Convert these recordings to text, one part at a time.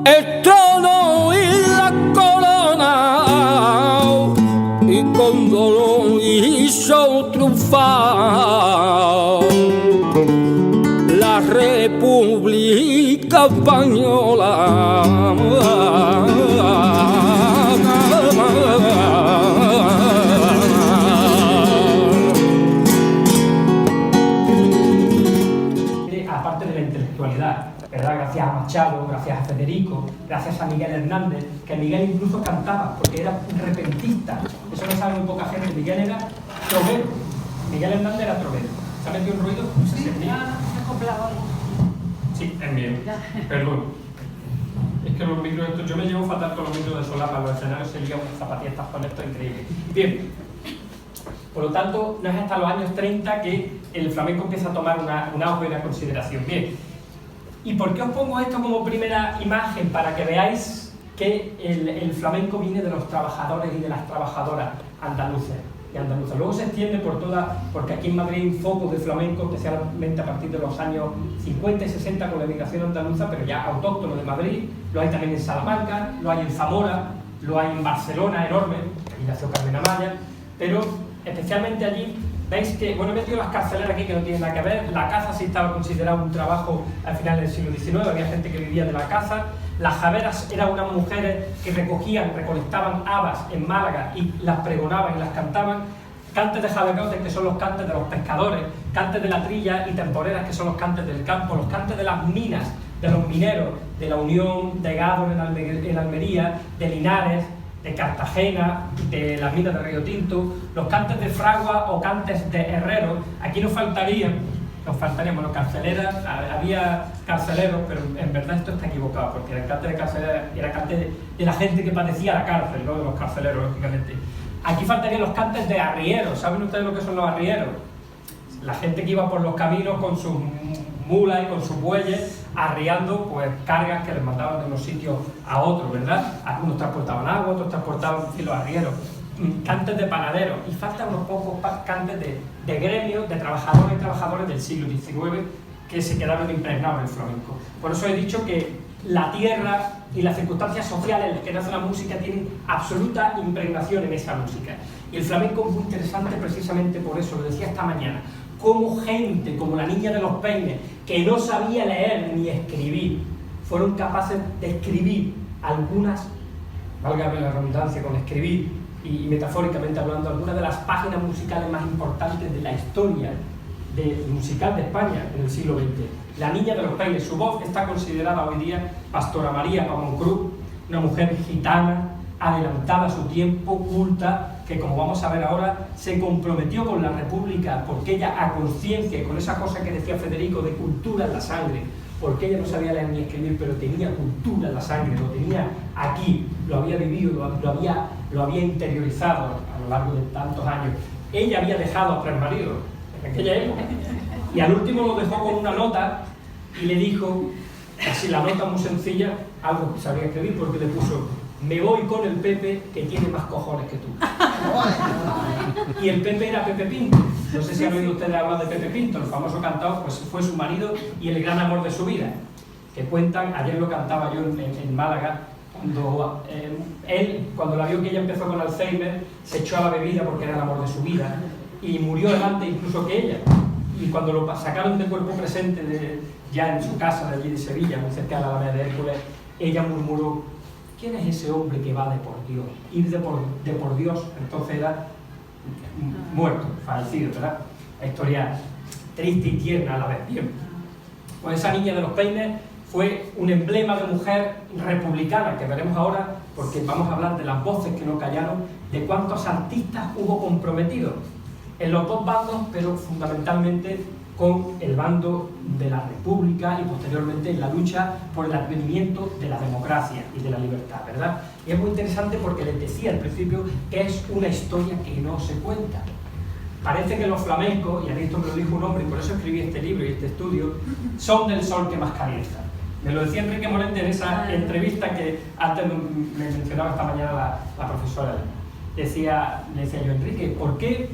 el trono y la corona, y con dolor hizo triunfar la República Española. Aparte de la intelectualidad, ¿verdad? Gracias a Machado, gracias a Federico, gracias a Miguel Hernández, que Miguel incluso cantaba porque era un repentista. Eso lo sabe muy poca gente. Miguel era trovero. Miguel Hernández era trovero. ¿Se ha metido un ruido? No sé si es mío. Sí, es mío. Perdón. Es que los micros estos, yo me llevo fatal con los micros de solapa, los escenarios se lían unas zapatillas con esto increíble. Bien, por lo tanto, no es hasta los años 30 que el flamenco empieza a tomar un auge y una consideración. Bien, ¿y por qué os pongo esto como primera imagen? Para que veáis que el flamenco viene de los trabajadores y de las trabajadoras andaluces y andaluzas. Luego se extiende por toda, porque aquí en Madrid hay un foco de flamenco, especialmente a partir de los años 50 y 60 con la emigración andaluza, pero ya autóctono de Madrid. Lo hay también en Salamanca, lo hay en Zamora, lo hay en Barcelona, enorme, y nació Carmen Amaya, pero especialmente allí. Veis que, bueno, he metido las carceleras aquí que no tienen nada que ver. La caza sí estaba considerado un trabajo al final del siglo XIX, había gente que vivía de la caza. Las javeras eran unas mujeres que recolectaban habas en Málaga y las pregonaban y las cantaban. Cantes de javerotes, que son los cantes de los pescadores, cantes de la trilla y temporeras, que son los cantes del campo, los cantes de las minas, de los mineros, de la Unión, de Gádor en Almería, de Linares, de Cartagena, de las minas de Río Tinto, los cantes de fragua o cantes de herreros. Aquí nos faltarían, bueno, carceleras, había carceleros, pero en verdad esto está equivocado, porque el cante de carcelera era cante de la gente que padecía la cárcel, no de los carceleros, lógicamente. Aquí faltarían los cantes de arrieros. ¿Saben ustedes lo que son los arrieros? La gente que iba por los caminos con sus mulas y con sus bueyes, arriando pues cargas que les mandaban de unos sitios a otros, ¿verdad? Algunos transportaban agua, otros transportaban los arrieros. Cantes de panaderos, y faltan unos pocos cantes de gremios, de trabajadores y trabajadoras del siglo XIX que se quedaron impregnados en el flamenco. Por eso he dicho que la tierra y las circunstancias sociales en las que nace la música tienen absoluta impregnación en esa música. Y el flamenco es muy interesante precisamente por eso, lo decía esta mañana, como gente, como la niña de los peines, que no sabía leer ni escribir, fueron capaces de escribir algunas, válgame la redundancia con escribir, y metafóricamente hablando, algunas de las páginas musicales más importantes de la historia musical de España en el siglo XX. La niña de los peines, su voz está considerada hoy día Pastora María Pavón Cruz, una mujer gitana, adelantada a su tiempo, culta, que como vamos a ver ahora, se comprometió con la República porque ella, a conciencia, y con esa cosa que decía Federico de cultura en la sangre, porque ella no sabía leer ni escribir, pero tenía cultura en la sangre, lo tenía aquí, lo había vivido, lo había interiorizado a lo largo de tantos años. Ella había dejado a tres maridos en aquella época, y al último lo dejó con una nota y le dijo, así la nota muy sencilla, algo que sabía escribir, porque le puso: me voy con el Pepe, que tiene más cojones que tú. Y el Pepe era Pepe Pinto. No sé si han oído ustedes hablar de Pepe Pinto, el famoso cantador, pues fue su marido y el gran amor de su vida. Que cuentan, ayer lo cantaba yo en Málaga, cuando la vio que ella empezó con Alzheimer, se echó a la bebida porque era el amor de su vida y murió antes incluso que ella. Y cuando lo sacaron de cuerpo presente ya en su casa de allí de Sevilla, muy cerca de la Alameda de Hércules, ella murmuró: ¿quién es ese hombre que va de por Dios? Ir de por Dios, entonces era muerto, fallecido, ¿verdad? La historia triste y tierna a la vez. Bien, pues esa niña de los peines fue un emblema de mujer republicana, que veremos ahora, porque vamos a hablar de las voces que no callaron, de cuántos artistas hubo comprometidos en los dos bandos, pero fundamentalmente con el bando de la República y posteriormente en la lucha por el advenimiento de la democracia y de la libertad, ¿verdad? Y es muy interesante porque les decía al principio que es una historia que no se cuenta. Parece que los flamencos, y a mí esto me lo dijo un hombre y por eso escribí este libro y este estudio, son del sol que más calienta. Me lo decía Enrique Morente en esa entrevista que antes me mencionaba esta mañana la profesora. Le decía yo: Enrique, ¿por qué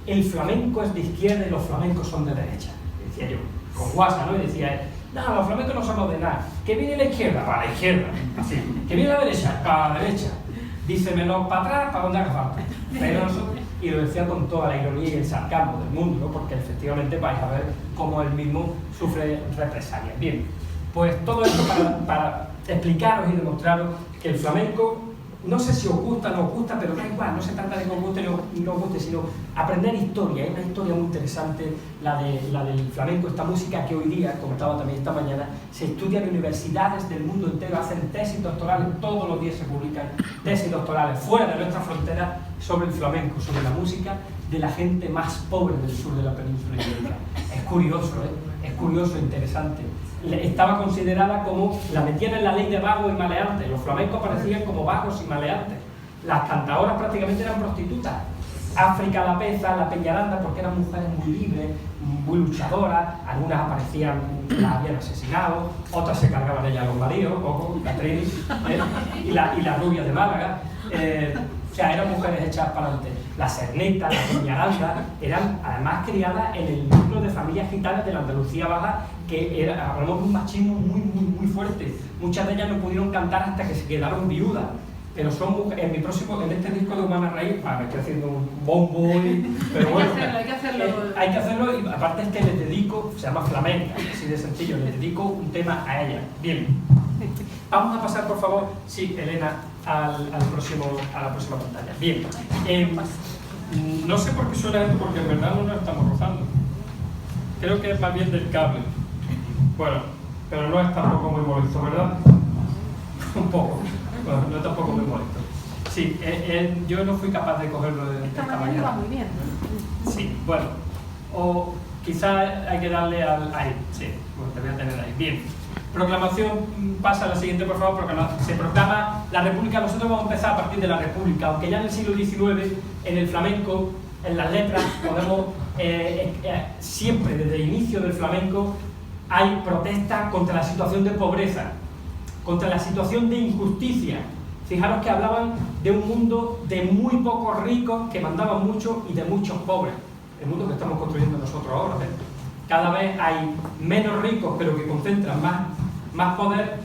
el flamenco es de izquierda y los flamencos son de derecha? Decía yo, con guasa, ¿no? Y decía él: no, los flamencos no somos de nada. que viene la izquierda, para la izquierda, así, que viene la derecha, para la derecha, dice menos para atrás, para donde haga falta. Pero nosotros, y lo decía con toda la ironía y el sarcasmo del mundo, ¿no? Porque efectivamente vais a ver cómo él mismo sufre represalias. Bien, pues todo esto para explicaros y demostraros que el flamenco, no sé si os gusta o no os gusta, pero da igual, no se trata de que os guste o no os guste, sino aprender historia. Hay una historia muy interesante, la del flamenco, esta música que hoy día, comentaba también esta mañana, se estudia en universidades del mundo entero, hacen tesis doctorales, todos los días se publican tesis doctorales fuera de nuestra frontera sobre el flamenco, sobre la música de la gente más pobre del sur de la península ibérica. Es curioso, es curioso, interesante. Estaba considerada como, la metían en la ley de vagos y maleantes, los flamencos aparecían como vagos y maleantes, las cantadoras prácticamente eran prostitutas, África la Peza, la Peñaranda, porque eran mujeres muy libres, muy luchadoras, algunas aparecían, las habían asesinado, otras se cargaban ellas a los maridos, ojo, Catrini, y la rubia de Málaga, o sea, eran mujeres hechas para adelante. La Cerneta, la Peñaranda, eran además criadas en el núcleo de familias gitanas de la Andalucía Baja, que hablamos de un machismo muy fuerte. Muchas de ellas no pudieron cantar hasta que se quedaron viudas. Pero son mujeres, en este disco de Humana Raíz, me estoy haciendo un bombo, pero bueno, hay que hacerlo y aparte es que les dedico, se llama flamenca, así de sencillo, les dedico un tema a ella. Bien, vamos a pasar por favor, sí, Elena, a la próxima pantalla. Bien, no sé por qué suena esto, porque en verdad no nos estamos rozando. Creo que es más bien del cable. Bueno, pero no es tampoco muy molesto, ¿verdad? Un poco. Bueno, no tampoco muy molesto. Sí, yo no fui capaz de cogerlo de esta mañana. Iba muy bien. Sí, bueno. O quizás hay que darle al... Ahí, sí, bueno, te voy a tener ahí. Bien. Proclamación, pasa a la siguiente, por favor. Se proclama la República. Nosotros vamos a empezar a partir de la República, aunque ya en el siglo XIX, en el flamenco, en las letras, podemos... siempre, desde el inicio del flamenco, hay protestas contra la situación de pobreza, contra la situación de injusticia. Fijaros que hablaban de un mundo de muy pocos ricos que mandaban mucho y de muchos pobres. El mundo que estamos construyendo nosotros ahora. Cada vez hay menos ricos, pero que concentran más poder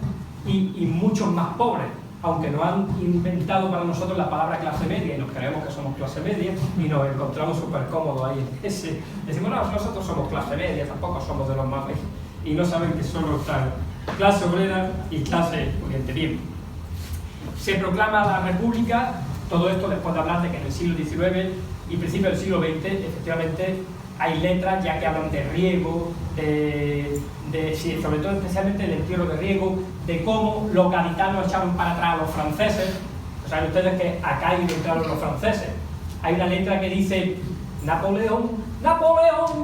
y muchos más pobres. Aunque nos han inventado para nosotros la palabra clase media y nos creemos que somos clase media y nos encontramos súper cómodos ahí. Decimos, no, nosotros somos clase media, tampoco somos de los más ricos. Y no saben que solo están clase obrera y clase pudiente. Bien, se proclama la República, todo esto después de hablar de que en el siglo XIX y principio del siglo XX efectivamente hay letras ya que hablan de riego, sí, sobre todo especialmente del entierro de riego, de cómo los gaditanos echaron para atrás a los franceses. Saben ustedes que acá entraron los franceses. Hay una letra que dice Napoleón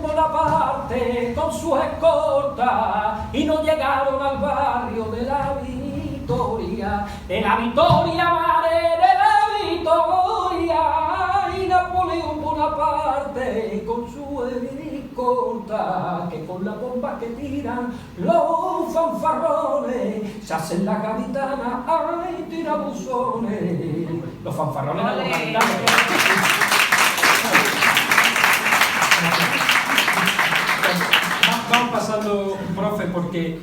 Bonaparte con su escolta y no llegaron al barrio de la Victoria, madre de la Victoria, y Napoleón Bonaparte con su escolta, que con las bombas que tiran los fanfarrones se hacen las gaditanas, ay, tirabuzones. Los fanfarrones de los gaditanos. Vamos pasando, profe, porque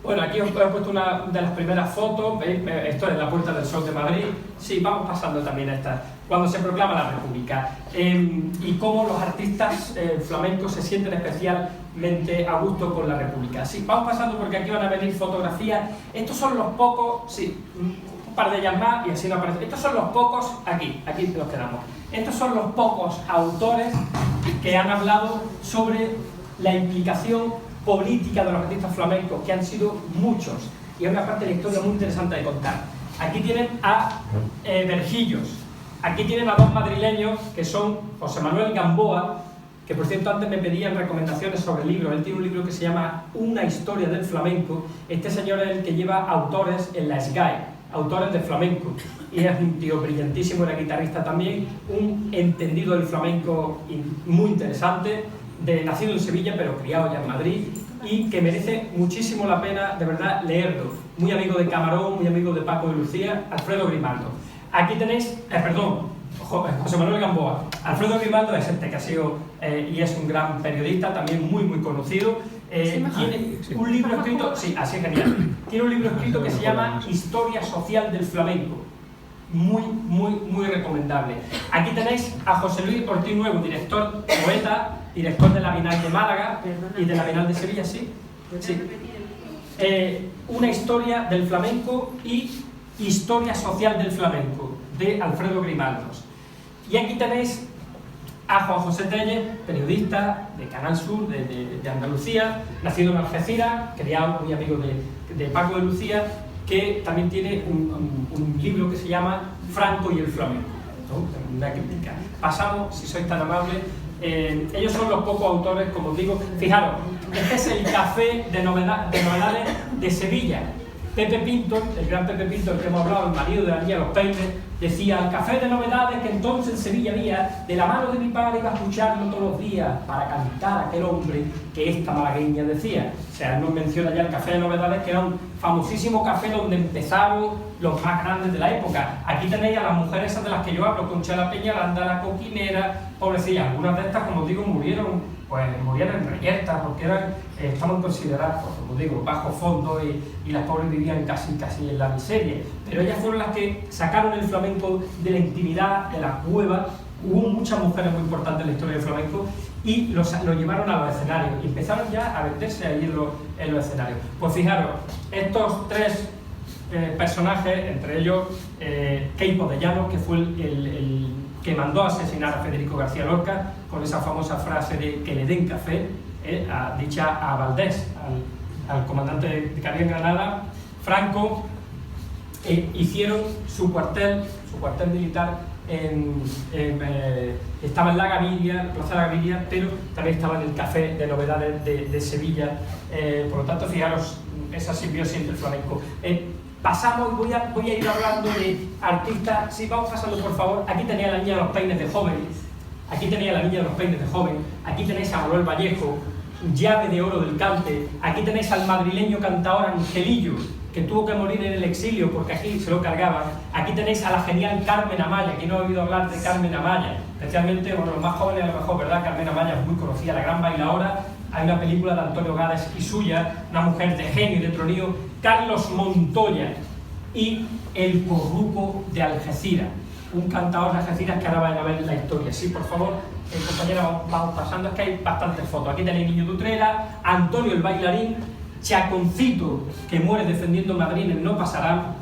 bueno, aquí os he puesto una de las primeras fotos. ¿Veis? Esto es la Puerta del Sol de Madrid. Sí, vamos pasando también a esta, cuando se proclama la República, y cómo los artistas flamencos se sienten especialmente a gusto con la República. Sí, vamos pasando porque aquí van a venir fotografías. Estos son los pocos, sí, un par de ellas más y así no aparece. Estos son los pocos, aquí nos quedamos. Estos son los pocos autores que han hablado sobre la implicación política de los artistas flamencos, que han sido muchos, y es una parte de la historia muy interesante de contar. Aquí tienen a Vergillos, aquí tienen a dos madrileños que son José Manuel Gamboa, que por cierto antes me pedían recomendaciones sobre libros. Él tiene un libro que se llama Una historia del flamenco. Este señor es el que lleva autores en la SGAE, autores de flamenco, y es un tío brillantísimo, era guitarrista también, un entendido del flamenco muy interesante, nacido en Sevilla pero criado ya en Madrid, y que merece muchísimo la pena de verdad leerlo. Muy amigo de Camarón, muy amigo de Paco de Lucía, Alfredo Grimaldo. Aquí tenéis, José Manuel Gamboa. Alfredo Grimaldo es este que ha sido y es un gran periodista, también muy conocido, Tiene un libro escrito, sí, así es genial. Tiene un libro escrito que se llama Historia Social del Flamenco. Muy recomendable. Aquí tenéis a José Luis Ortiz Nuevo, director, poeta, director de la Bienal de Málaga y de la Bienal de Sevilla, sí. Una historia del flamenco y historia social del flamenco, de Alfredo Grimaldos. Y aquí tenéis a Juan José Tellez, periodista de Canal Sur, de Andalucía, nacido en Algeciras, criado, muy amigo de Paco de Lucía, que también tiene un libro que se llama Franco y el flamenco, ¿no? Una crítica. Pasamos, si sois tan amables, ellos son los pocos autores, como os digo. Fijaros, este es el café de novedades de Sevilla. Pepe Pinto, el gran Pepe Pinto, del que hemos hablado, el marido de la niña de los peines, decía: el café de novedades que entonces en Sevilla había, de la mano de mi padre iba a escucharlo todos los días para cantar a aquel hombre que esta malagueña decía. O sea, él nos menciona ya el café de novedades, que era un famosísimo café donde empezaron los más grandes de la época. Aquí tenéis a las mujeres esas de las que yo hablo: Concha Peñaranda, la Coquinera, pobrecillas. Algunas de estas, como os digo, murieron en reyertas, porque estaban consideradas, pues, como digo, bajo fondo, y las pobres vivían casi en la miseria. Pero ellas fueron las que sacaron el flamenco de la intimidad, de la cueva. Hubo muchas mujeres muy importantes en la historia del flamenco y lo llevaron a los escenarios y empezaron ya a venderse ahí en los escenarios. Pues fijaros, estos tres personajes, entre ellos Queipo de Llanos, que fue el que mandó a asesinar a Federico García Lorca con esa famosa frase de que le den café, dicha a Valdés, al comandante de que había en Granada. Franco hicieron su cuartel militar estaba en la Gaviria, Plaza de la Gaviria, pero también estaba en el café de novedades de Sevilla. Por lo tanto, fijaros esa simbiosis del flamenco. Pasamos, voy a ir hablando de artistas. Sí, vamos pasando, por favor. Aquí tenía la niña de los peines de joven. Aquí tenéis a Manuel Vallejo, llave de oro del cante. Aquí tenéis al madrileño cantador Angelillo, que tuvo que morir en el exilio porque aquí se lo cargaban. Aquí tenéis a la genial Carmen Amaya. ¿Quién no ha oído hablar de Carmen Amaya? Especialmente, bueno, los más jóvenes a lo mejor, ¿verdad? Carmen Amaya es muy conocida, la gran bailaora. Hay una película de Antonio Gades y suya, una mujer de genio y de tronío. Carlos Montoya y el Corruco de Algeciras, un cantador de Algeciras que ahora vayan a ver la historia. Sí, por favor, compañera, vamos pasando, es que hay bastantes fotos. Aquí tenéis Niño de Utrera, Antonio el bailarín, Chaconcito, que muere defendiendo Madrid en No Pasará,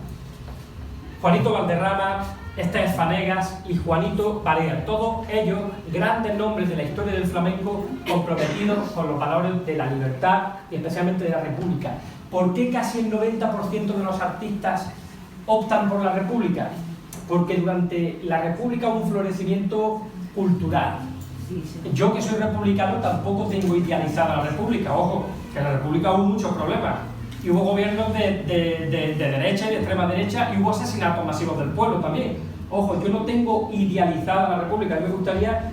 Juanito Valderrama, Esther Fanegas y Juanito Barea. Todos ellos grandes nombres de la historia del flamenco, comprometidos con los valores de la libertad y especialmente de la república. ¿Por qué casi el 90% de los artistas optan por la república? Porque durante la república hubo un florecimiento cultural. Yo, que soy republicano, tampoco tengo idealizada la república. Ojo, que en la república hubo muchos problemas. Y hubo gobiernos de derecha y de extrema derecha, y hubo asesinatos masivos del pueblo también. Ojo, yo no tengo idealizada la república. A mí me gustaría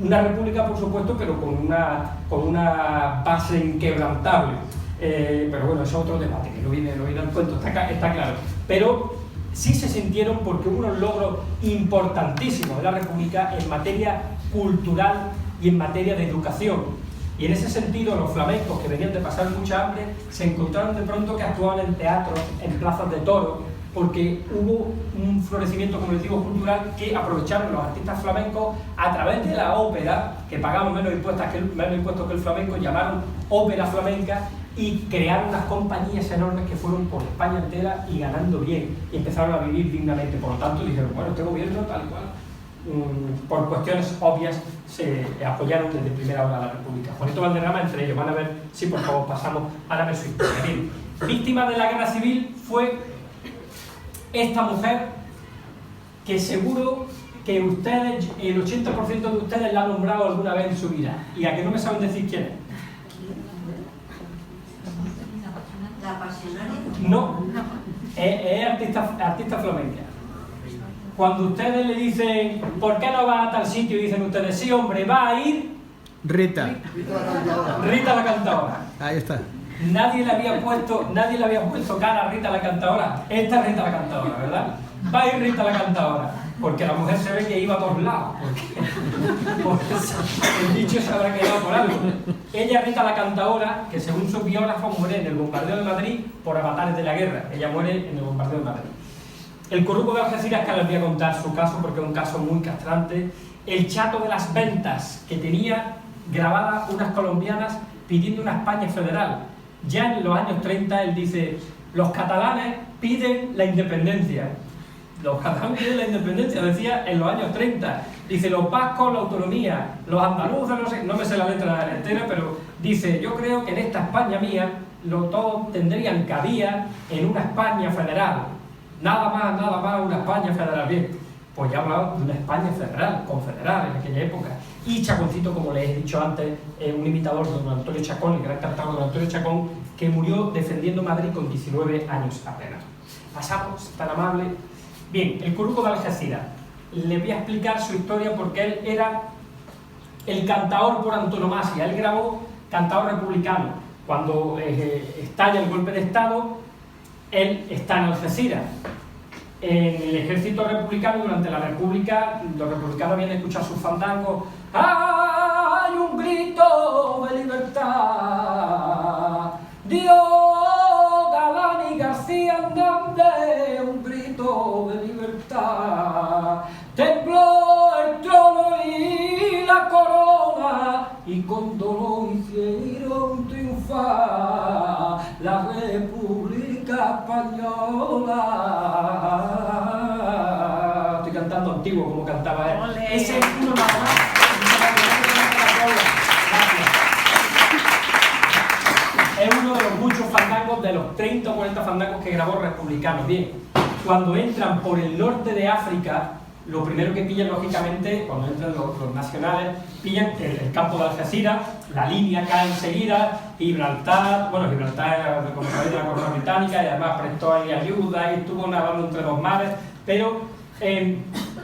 una república, por supuesto, pero con una base inquebrantable. Pero bueno, eso es otro debate, que no viene al cuento, está claro. Pero sí se sintieron, porque hubo unos logros importantísimos de la república en materia cultural y en materia de educación. Y en ese sentido, los flamencos, que venían de pasar mucha hambre, se encontraron de pronto que actuaban en teatros, en plazas de toros, porque hubo un florecimiento, como les digo, cultural, que aprovecharon los artistas flamencos a través de la ópera, que pagaban menos impuestos que el flamenco, llamaron ópera flamenca, y crearon unas compañías enormes que fueron por España entera y ganando bien, y empezaron a vivir dignamente. Por lo tanto, dijeron, bueno, este gobierno tal y cual, por cuestiones obvias, se apoyaron desde primera hora a la República. Juanito Valderrama entre ellos. Van a ver, sí, por favor, pasamos, van a ver su historia. Bien, víctima de la guerra civil fue esta mujer, que seguro que ustedes, el 80% de ustedes la han nombrado alguna vez en su vida, y a que no me saben decir quién es. ¿La Pasionaria? No, es artista flamenca. Cuando ustedes le dicen, ¿por qué no va a tal sitio? Y dicen ustedes, sí, hombre, va a ir Rita. Rita la cantadora. Ahí está. nadie le había puesto cara a Rita la Cantadora. Esta es Rita la Cantadora, ¿verdad? Va a ir Rita la Cantadora, porque la mujer se ve que iba a todos lados, porque el dicho se habrá quedado por algo. Ella, Rita la Cantadora, que según sus biógrafos muere en el bombardeo de Madrid por avatares de la guerra. Ella muere en el bombardeo de Madrid. El corrupto de Algeciras, que les voy a contar su caso porque es un caso muy castrante. El chato de las ventas, que tenía grabadas unas colombianas pidiendo una España federal. Ya en los años 30 él dice: los catalanes piden la independencia. Los catalanes piden la independencia, decía en los años 30. Dice: los vascos la autonomía, los andaluces, no sé, no me sé la letra entera, pero dice: yo creo que en esta España mía todos tendrían cabida en una España federal. Nada más una España federal. Bien, pues ya hablaba de una España federal, confederal en aquella época. Y Chaconcito, como les he dicho antes, un imitador de don Antonio Chacón, el gran cantador don Antonio Chacón, que murió defendiendo Madrid con 19 años apenas. Pasamos, tan amable. Bien, el Coruco de Algeciras. Le voy a explicar su historia porque él era el cantador por antonomasia. Él grabó Cantador Republicano. Cuando estalla el golpe de Estado, él está en Algeciras. En el ejército republicano, durante la República, los republicanos habían escuchado sus fandangos. ¡Hay un grito de libertad! ¡Dios, Galán y García Hernández! ¡Un grito de libertad! Tembló el trono y la corona, y con dolor hicieron triunfar la República Española. Estoy cantando antiguo como cantaba él. ¡Olé! Ese es uno nada más. Es uno de los muchos fandangos, de los 30 o 40 fandangos que grabó Republicano. Bien, cuando entran por el norte de África, lo primero que pillan, lógicamente, cuando entran los nacionales, pillan el campo de Algeciras, la línea cae enseguida, Gibraltar, bueno, Gibraltar, como sabéis, de la corona británica, y además prestó ahí ayuda y estuvo nadando entre los mares, pero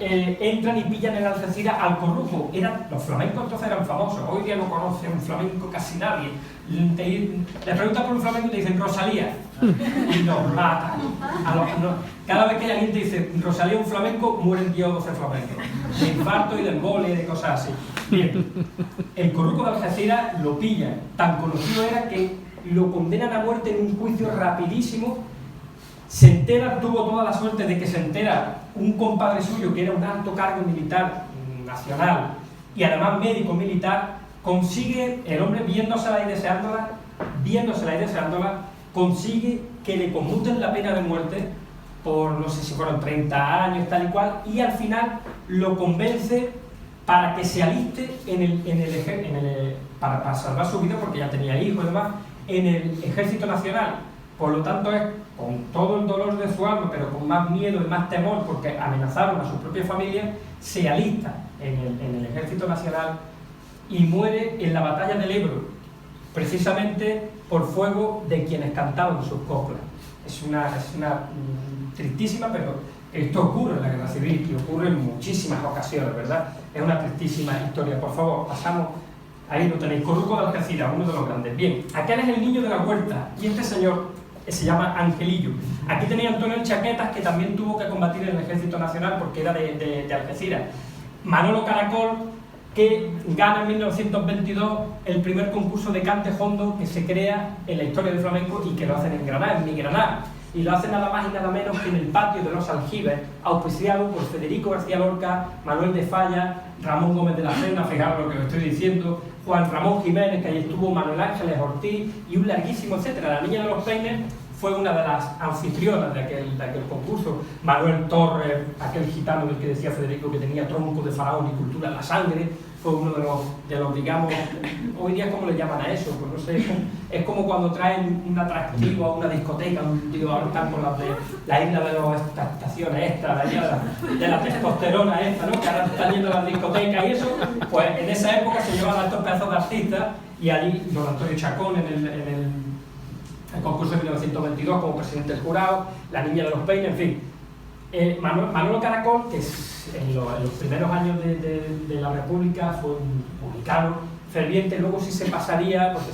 entran y pillan en Algeciras al Corrujo. Los flamencos entonces eran famosos, hoy día no conoce un flamenco casi nadie. Le preguntas por un flamenco y te dicen Rosalía, y los matan. Cada vez que alguien te dice Rosalía un flamenco, mueren 10 o 12 flamencos, de infarto y de embolia y de cosas así. Bien, el Corruco de Algeciras lo pillan, tan conocido era que lo condenan a muerte en un juicio rapidísimo. Se entera, tuvo toda la suerte de que se entera un compadre suyo que era un alto cargo militar nacional y además médico militar. Consigue, el hombre viéndosela y deseándola, consigue que le conmuten la pena de muerte por, no sé si fueron 30 años, tal y cual, y al final lo convence para que se aliste para salvar su vida, porque ya tenía hijos y demás, en el Ejército Nacional. Por lo tanto, es con todo el dolor de su alma, pero con más miedo y más temor, porque amenazaron a su propia familia, se alista en el Ejército Nacional y muere en la batalla del Ebro, precisamente por fuego de quienes cantaban sus coplas. Es una tristísima, pero esto ocurre en la Guerra Civil y ocurre en muchísimas ocasiones, ¿verdad? Es una tristísima historia. Por favor, pasamos, ahí lo tenéis, Corruco de Algeciras, uno de los grandes. Bien, aquel es el niño de la huerta, y este señor se llama Angelillo. Aquí tenía Antonio el Chaquetas, que también tuvo que combatir en el Ejército Nacional porque era de Algeciras. Manolo Caracol, que gana en 1922 el primer concurso de cante hondo que se crea en la historia del flamenco y que lo hacen en Granada, en mi Granada. Y lo hacen nada más y nada menos que en el patio de los Aljibes, auspiciado por Federico García Lorca, Manuel de Falla, Ramón Gómez de la Serna, fijaros lo que os estoy diciendo, Juan Ramón Jiménez, que ahí estuvo, Manuel Ángeles Ortiz y un larguísimo etcétera. La Niña de los Peines fue una de las anfitrionas de aquel concurso. Manuel Torres, aquel gitano del que decía Federico que tenía tronco de faraón y cultura en la sangre, fue uno de los digamos, hoy día ¿cómo le llaman a eso? Pues no sé, es como cuando traen un atractivo a una discoteca, un tío, ahora están con la isla de las estaciones esta, la isla de la testosterona esta, ¿no? Que ahora están yendo a las discotecas y eso, pues en esa época se llevaban a estos pedazos de artistas y allí don Antonio Chacón en el concurso de 1922 como presidente del jurado, la Niña de los Peines, en fin. Manolo Caracol, que en los primeros años de la República fue un publicano ferviente, luego sí se pasaría, porque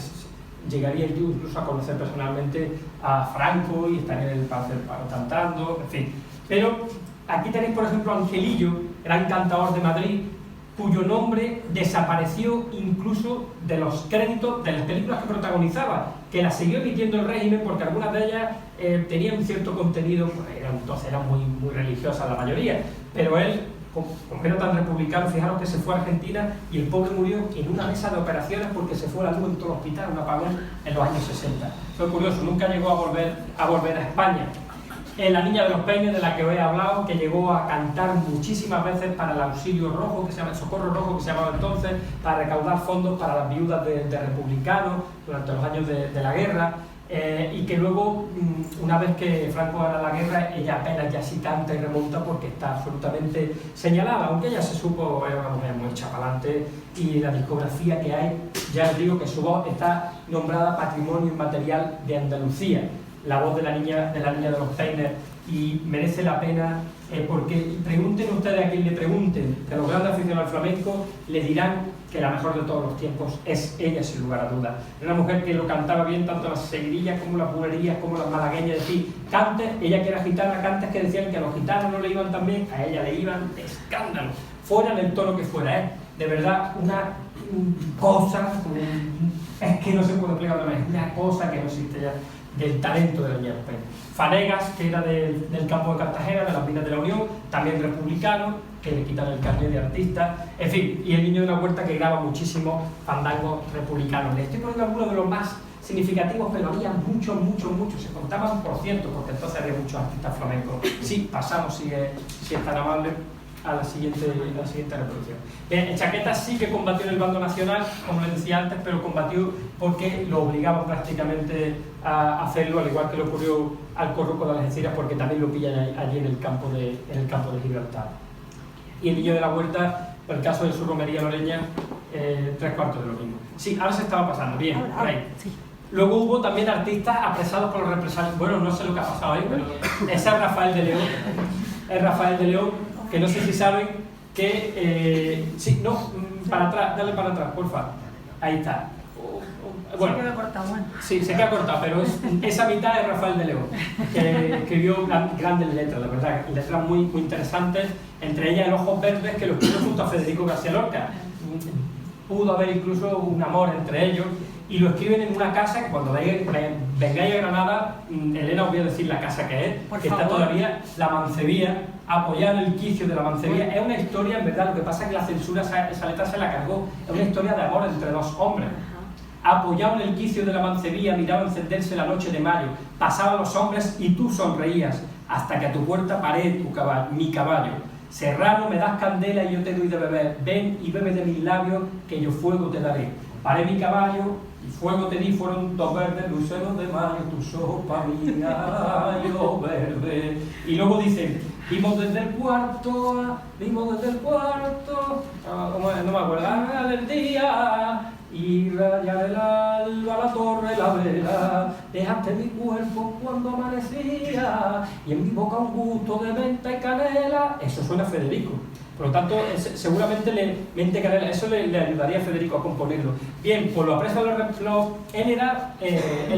llegaría incluso a conocer personalmente a Franco y estaría en el Palacio del Paro cantando, en fin. Pero aquí tenéis, por ejemplo, a Angelillo, gran cantador de Madrid, cuyo nombre desapareció incluso de los créditos de las películas que protagonizaba, que las siguió emitiendo el régimen porque algunas de ellas tenían un cierto contenido, pues, entonces eran muy religiosas la mayoría, pero él, como era tan republicano, fijaros que se fue a Argentina y el pobre murió en una mesa de operaciones porque se fue la luz en todo el hospital, un apagón en los años 60. Fue curioso, nunca llegó a volver a España. La Niña de los Peines, de la que os he hablado, que llegó a cantar muchísimas veces para el Auxilio Rojo, que se llama el Socorro Rojo, que se llamaba entonces, para recaudar fondos para las viudas de republicanos durante los años de la guerra, y que luego, una vez que Franco gana la guerra, ella apenas ya sí canta y remonta porque está absolutamente señalada, aunque ella se supo, era una mujer muy chapalante, y la discografía que hay, ya os digo que su voz está nombrada Patrimonio Inmaterial de Andalucía, la voz de la niña de los Peines, y merece la pena, porque pregunten ustedes a quien le pregunten, de los grandes aficionados al flamenco, le dirán que la mejor de todos los tiempos es ella, sin lugar a dudas. Era una mujer que lo cantaba bien, tanto las seguirillas como las bulerías, como las malagueñas, es decir, cantes, ella que era gitana, cantes que decían que a los gitanos no le iban tan bien, a ella le iban de escándalo, fuera en el tono que fuera, de verdad, una cosa, es que no se puede explicar otra vez, una cosa que no existe ya, del talento de la Niña de los Peines. Fanegas, que era del campo de Cartagena, de las minas de la Unión, también republicano, que le quitan el carnet de artista, en fin, y el Niño de la Huerta, que graba muchísimos fandangos republicanos. Les estoy poniendo algunos de los más significativos, pero había muchos, se contaban por ciento, porque entonces había muchos artistas flamencos. Sí, pasamos, si es tan amable, a la siguiente reproducción. Chaqueta sí que combatió en el bando nacional, como les decía antes, pero combatió porque lo obligaban prácticamente a hacerlo, al igual que le ocurrió al Corruco de Algeciras, porque también lo pillan allí en el campo de Gibraltar. Y el Niño de la Huerta, por el caso de su romería loreña, 3/4 de lo mismo. Sí, ahora se estaba pasando, bien, por ahí. Sí. Luego hubo también artistas apresados por los represalios. Bueno, no sé lo que ha pasado ahí, pero ese es Rafael de León. Es Rafael de León, que no sé si saben que... sí, no, para atrás, dale para atrás, porfa. Ahí está. Bueno, se queda cortado, bueno. Sí, se queda cortado, pero esa mitad es Rafael de León, que escribió grandes letras, la verdad, letras muy interesantes, entre ellas El Ojos Verdes, que lo escribió junto a Federico García Lorca. Pudo haber incluso un amor entre ellos, y lo escriben en una casa que cuando vengáis a Granada, Elena os voy a decir la casa que es, que está todavía la Mancebía, apoyada en el quicio de la Mancebía. Es una historia, en verdad, lo que pasa es que la censura esa letra se la cargó, es una historia de amor entre dos hombres. Apoyado en el quicio de la Mancebía, miraba encenderse la noche de mayo, pasaban los hombres y tú sonreías, hasta que a tu puerta paré mi caballo. Serrano, me das candela y yo te doy de beber, ven y bebe de mis labios, que yo fuego te daré. Paré mi caballo y fuego te di, fueron dos verdes luceros de mayo, tus ojos pa' mi gallo verde. Y luego dicen, vimos desde el cuarto, no me acuerdo, del día, y rayar el alba, la torre, la vela, dejaste mi cuerpo cuando amanecía, y en mi boca un gusto de menta y canela. Eso suena a Federico. Por lo tanto, seguramente eso le ayudaría a Federico a componerlo. Bien, pues lo aprecio él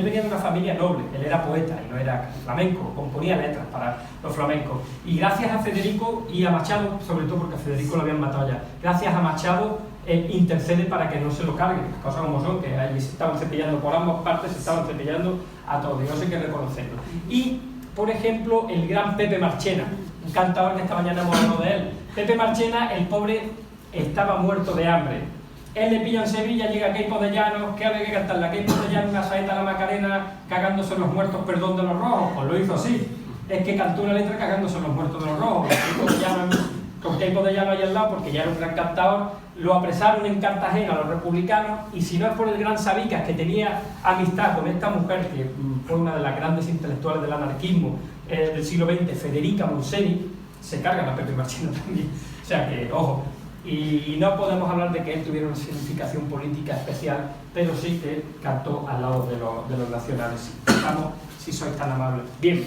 venía de una familia noble, él era poeta y no era flamenco, componía letras para los flamencos. Y gracias a Federico y a Machado, sobre todo porque a Federico lo habían matado ya, gracias a Machado intercede para que no se lo carguen, las cosas como son, que allí se estaban cepillando por ambas partes, se estaban cepillando a todos, y eso hay que reconocerlo. Y, por ejemplo, el gran Pepe Marchena, un cantador que esta mañana hemos hablado de él. Pepe Marchena, el pobre, estaba muerto de hambre. Él le pilla en Sevilla, llega a Queipo de Llanos, que había que cantar la Queipo de Llanos, una saeta a la Macarena, cagándose los muertos, perdón, de los rojos. Pues lo hizo así. Es que cantó una letra cagándose los muertos de los rojos. Con Queipo de Llanos ahí al lado, porque ya era un gran cantador, lo apresaron en Cartagena los republicanos, y si no es por el gran Sabicas, que tenía amistad con esta mujer, que fue una de las grandes intelectuales del anarquismo del siglo XX, Federica Monseni, se cargan a Pepe Marchena también. O sea que, ojo, y no podemos hablar de que él tuviera una significación política especial, pero sí que cantó al lado de los nacionales. Vamos, si sois tan amables. Bien,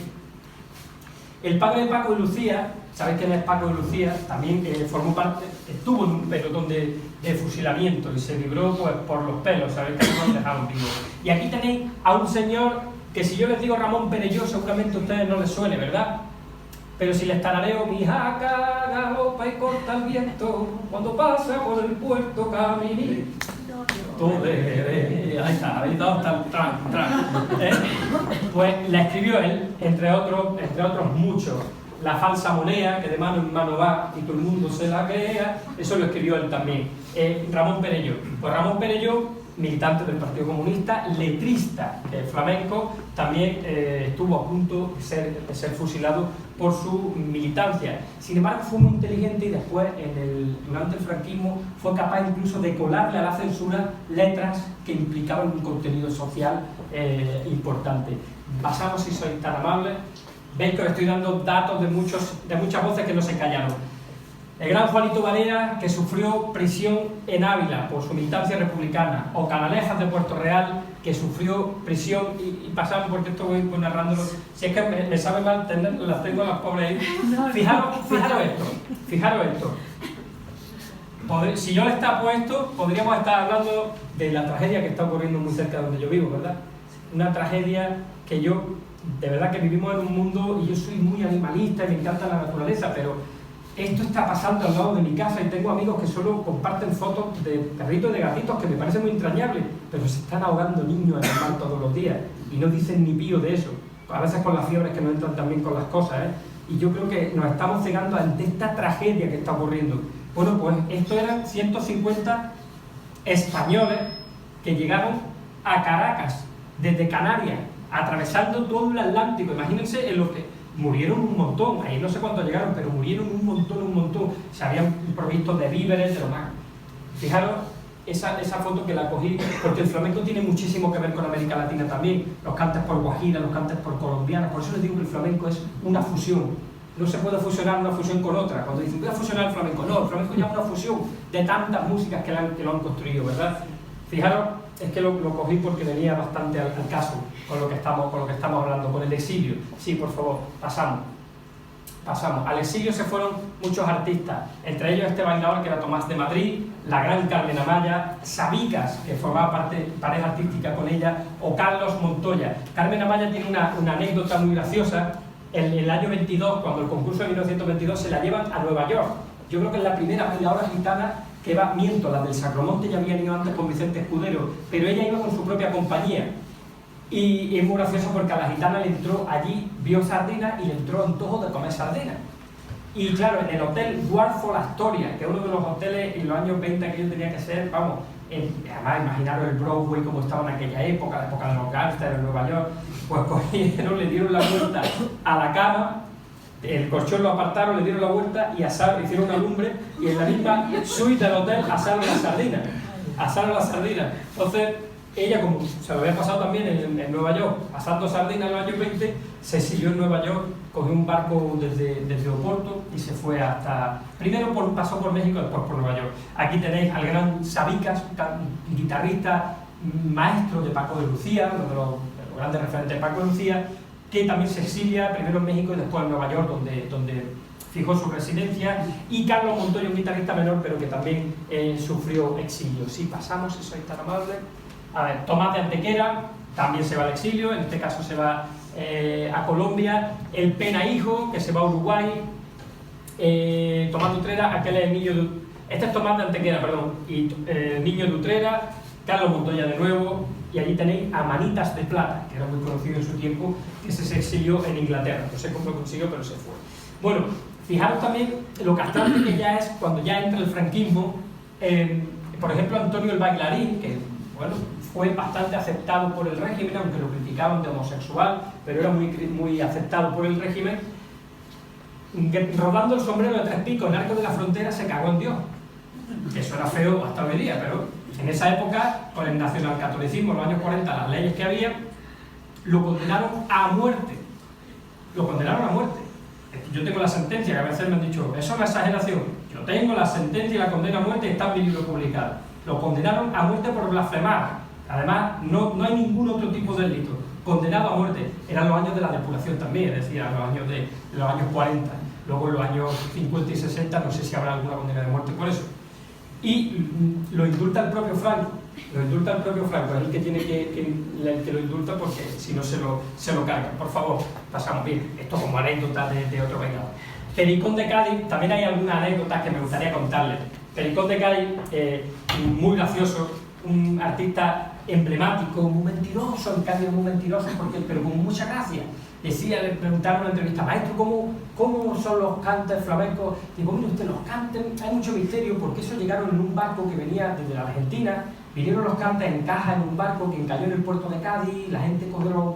el padre de Paco y Lucía Sabéis quién es Paco de Lucía, también formó parte, estuvo en un pelotón de fusilamiento y se libró pues, por los pelos, sabéis que no lo dejaron vivo. Y aquí tenéis a un señor que si yo les digo Ramón Perelló, seguramente a ustedes no les suene, ¿verdad? Pero si les tarareo, mi jaca galopa y corta el viento, cuando pasa por el puerto caminito. Ahí está, habéis dado hasta el tran. Pues la escribió él, entre otros muchos. La falsa moneda, que de mano en mano va y todo el mundo se la crea, eso lo escribió él también. Ramón Perelló. Pues Ramón Perelló, militante del Partido Comunista, letrista flamenco, también estuvo a punto de ser fusilado por su militancia. Sin embargo, fue muy inteligente y después, durante el franquismo, fue capaz incluso de colarle a la censura letras que implicaban un contenido social importante. Pasamos, si sois tan amables. Veis que os estoy dando datos de muchas voces que no se callaron. El gran Juanito Varela, que sufrió prisión en Ávila por su militancia republicana, o Canalejas de Puerto Real, que sufrió prisión, y pasamos porque esto voy narrándolo, si es que me sabe mal tenerlo, las tengo a las pobres ahí. Fijaros esto. Si yo les tapo esto, podríamos estar hablando de la tragedia que está ocurriendo muy cerca de donde yo vivo, ¿verdad? Una tragedia que de verdad que vivimos en un mundo, y yo soy muy animalista y me encanta la naturaleza, pero esto está pasando al lado de mi casa y tengo amigos que solo comparten fotos de perritos y de gatitos que me parecen muy entrañables, pero se están ahogando niños en el mar todos los días y no dicen ni pío de eso. A veces con las fiebres que no entran también con las cosas, Y yo creo que nos estamos cegando ante esta tragedia que está ocurriendo. Bueno, pues esto eran 150 españoles que llegaron a Caracas desde Canarias, atravesando todo el Atlántico. Imagínense en lo que murieron un montón, ahí no sé cuántos llegaron, pero murieron un montón. Se habían provisto de víveres, de lo más. Fijaros esa foto que la cogí, porque el flamenco tiene muchísimo que ver con América Latina también. Los cantes por guajira, los cantes por colombiana. Por eso les digo que el flamenco es una fusión. No se puede fusionar una fusión con otra. Cuando dicen, voy a fusionar el flamenco, no, el flamenco ya es una fusión de tantas músicas que lo han construido, ¿verdad? Fijaros, es que lo cogí porque venía bastante al caso con lo que estamos hablando, con el exilio. Sí, por favor, pasamos. Al exilio se fueron muchos artistas, entre ellos este bailador que era Tomás de Madrid, la gran Carmen Amaya, Sabicas, que formaba pareja artística con ella, o Carlos Montoya. Carmen Amaya tiene una anécdota muy graciosa. En el año 22, cuando el concurso de 1922, se la llevan a Nueva York. Yo creo que es la primera bailadora gitana que va, la del Sacromonte ya habían ido antes con Vicente Escudero, pero ella iba con su propia compañía. Y es muy gracioso porque a la gitana le entró allí, vio sardina y le entró antojo de comer sardina. Y claro, en el hotel Guarfo La Astoria, que es uno de los hoteles en los años 20 que yo tenía que ser, vamos, además imaginaros el Broadway como estaba en aquella época, la época de los gángsters en Nueva York, pues cogieron, le dieron la vuelta a la cama, el colchón lo apartaron, le dieron la vuelta y hicieron una lumbre, y en la misma suite del hotel asaron la sardina. Entonces ella, como se lo había pasado también en Nueva York asando sardinas en los años 20, se exilió en Nueva York, cogió un barco desde Oporto y se fue primero pasó por México, después por Nueva York. Aquí tenéis al gran Sabicas, guitarrista, maestro de Paco de Lucía, uno de los grandes referentes de Paco de Lucía, que también se exilia primero en México y después en Nueva York, donde fijó su residencia, y Carlos Montoya, un guitarrista menor, pero que también sufrió exilio. Si pasamos, si sois tan amables. A ver, Tomás de Antequera también se va al exilio, en este caso se va a Colombia. El Pena Hijo, que se va a Uruguay. Tomás de Utrera, aquel es este es Tomás de Antequera, perdón, y Niño de Utrera, Carlos Montoya de nuevo, y allí tenéis a Manitas de Plata, que era muy conocido en su tiempo, que se exilió en Inglaterra. No sé cómo lo consiguió, pero se fue. Bueno, fijaros también lo castrante que ya es cuando ya entra el franquismo. Por ejemplo, Antonio el Bailarín, que bueno, fue bastante aceptado por el régimen, aunque lo criticaban de homosexual, pero era muy aceptado por el régimen. Rodando el sombrero de 3 picos en Arco de la Frontera, se cagó en Dios. Eso era feo hasta hoy día, pero en esa época, con el nacionalcatolicismo, en los años 40, las leyes que había, lo condenaron a muerte. Yo tengo la sentencia, que a veces me han dicho, eso es una exageración. Yo tengo la sentencia y la condena a muerte, y está en mi libro publicado. Lo condenaron a muerte por blasfemar. Además, no hay ningún otro tipo de delito. condenado a muerte. Eran los años de la depuración también, es decir, los años 40. Luego en los años 50 y 60 no sé si habrá alguna condena de muerte por eso. Y lo indulta el propio Franco. Lo indulta el propio Franco, es el que tiene el que lo indulta, porque si no se lo carga. Por favor, pasamos bien. Esto como anécdota de otro vengador. Pericón de Cádiz, también hay algunas anécdotas que me gustaría contarles. Pericón de Cádiz, muy gracioso, un artista emblemático, muy mentiroso, en Cádiz muy mentiroso, pero con mucha gracia. Decía, le preguntaron en una entrevista, maestro, ¿cómo son los cantes flamencos? Digo, mire usted, los cantes, hay mucho misterio, porque eso llegaron en un barco que venía desde la Argentina, vinieron los cantes en caja en un barco que encalló en el puerto de Cádiz, la gente cogió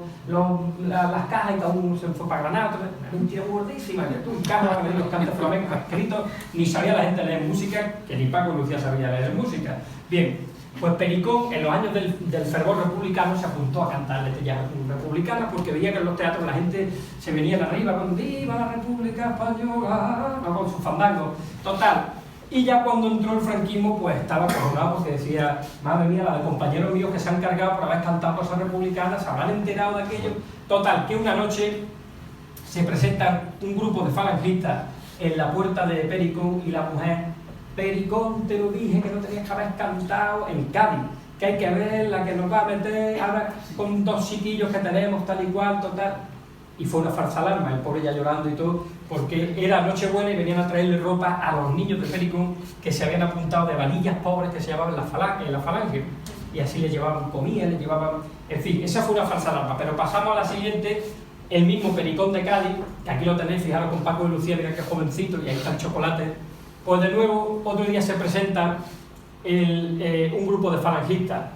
las cajas y cada uno se fue para Granada. Una mentira gordísima, que tú en caja venían los cantes flamencos escritos, ni sabía la gente leer música, que ni Paco Lucía sabía leer música. Bien. Pues Pericón, en los años del fervor republicano, se apuntó a cantar letras republicanas porque veía que en los teatros la gente se venía de arriba con ¡Viva la República Española! Con sus fandangos. Total. Y ya cuando entró el franquismo, pues estaba coronado porque decía, madre mía, la de compañeros míos que se han cargado por haber cantado cosas republicanas, se habrán enterado de aquello. Total, que una noche se presenta un grupo de falangistas en la puerta de Pericón y la mujer: Pericón, te lo dije que no tenías que haber cantado en Cádiz, que hay que ver la que nos va a meter ahora con 2 chiquillos que tenemos, tal y cual, total. Y fue una falsa alarma, el pobre ya llorando y todo, porque era Nochebuena y venían a traerle ropa a los niños de Pericón que se habían apuntado de vanillas pobres que se llamaban en la falange, y así les llevaban comida, les llevaban... En fin, esa fue una falsa alarma, pero pasamos a la siguiente. El mismo Pericón de Cádiz, que aquí lo tenéis, fijaros con Paco y Lucía, mira qué jovencito, y ahí está el chocolate. Pues de nuevo, otro día se presenta un grupo de falangistas.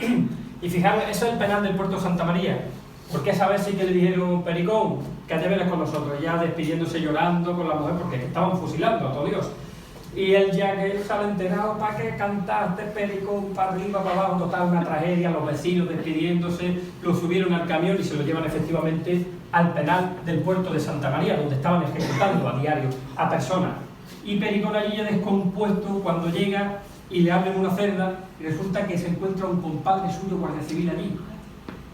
Y fijaros, eso es el penal del puerto de Santa María. Porque esa vez sí que le dijeron: Pericón, que te vienes con nosotros, ya despidiéndose llorando con la mujer, porque estaban fusilando a todo Dios. Y él ya que se había enterado, ¿para qué cantaste, Pericón, para arriba, para abajo? Total, una tragedia, los vecinos despidiéndose, lo subieron al camión y se lo llevan efectivamente al penal del puerto de Santa María, donde estaban ejecutando a diario a personas. Y Pericón allí ya descompuesto, cuando llega y le abren una celda, y resulta que se encuentra un compadre suyo, guardia civil, allí.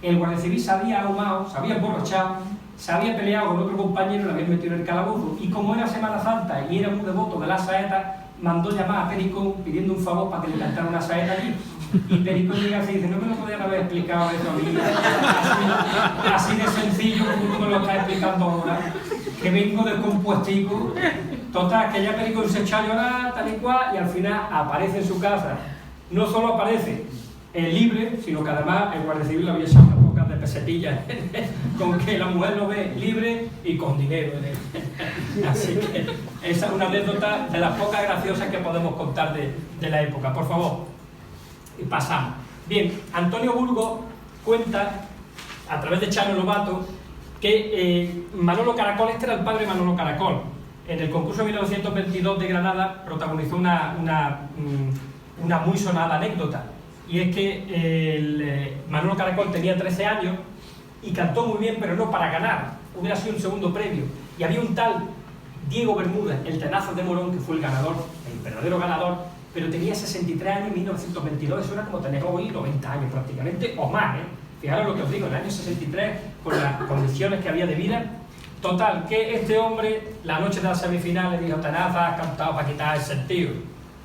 El guardia civil se había ahumado, se había emborrachado, se había peleado con otro compañero y lo habían metido en el calabozo. Y como era Semana Santa y era un devoto de la saeta, mandó llamar a Pericón pidiendo un favor para que le cantara una saeta allí. Y Pericón llega así y dice: no me lo podían haber explicado eso a mí, así de sencillo como tú me lo estás explicando ahora, que vengo descompuestico. Total, que ya Pericón se echa a llorar, tal y cual, y al final aparece en su casa. No solo aparece libre, sino que además el guardia civil le había echado unas pocas de pesetillas con que la mujer lo ve libre y con dinero en él. Así que esa es una anécdota de las pocas graciosas que podemos contar de la época. Por favor, y pasamos. Bien, Antonio Burgos cuenta, a través de Chano Lobato, que Manolo Caracol, este era el padre de Manolo Caracol, en el concurso de 1922 de Granada protagonizó una muy sonada anécdota. Y es que Manolo Caracol tenía 13 años y cantó muy bien, pero no para ganar, hubiera sido un segundo premio. Y había un tal Diego Bermúdez, el tenazo de Morón, que fue el ganador, el verdadero ganador, pero tenía 63 años en 1922, eso era como tener hoy 90 años prácticamente, o más, ¿eh? Fijaros lo que os digo, en el año 63, con las condiciones que había de vida. Total, que este hombre, la noche de la semifinal, le dijo: Tenaza, has cantado para quitar el sentido.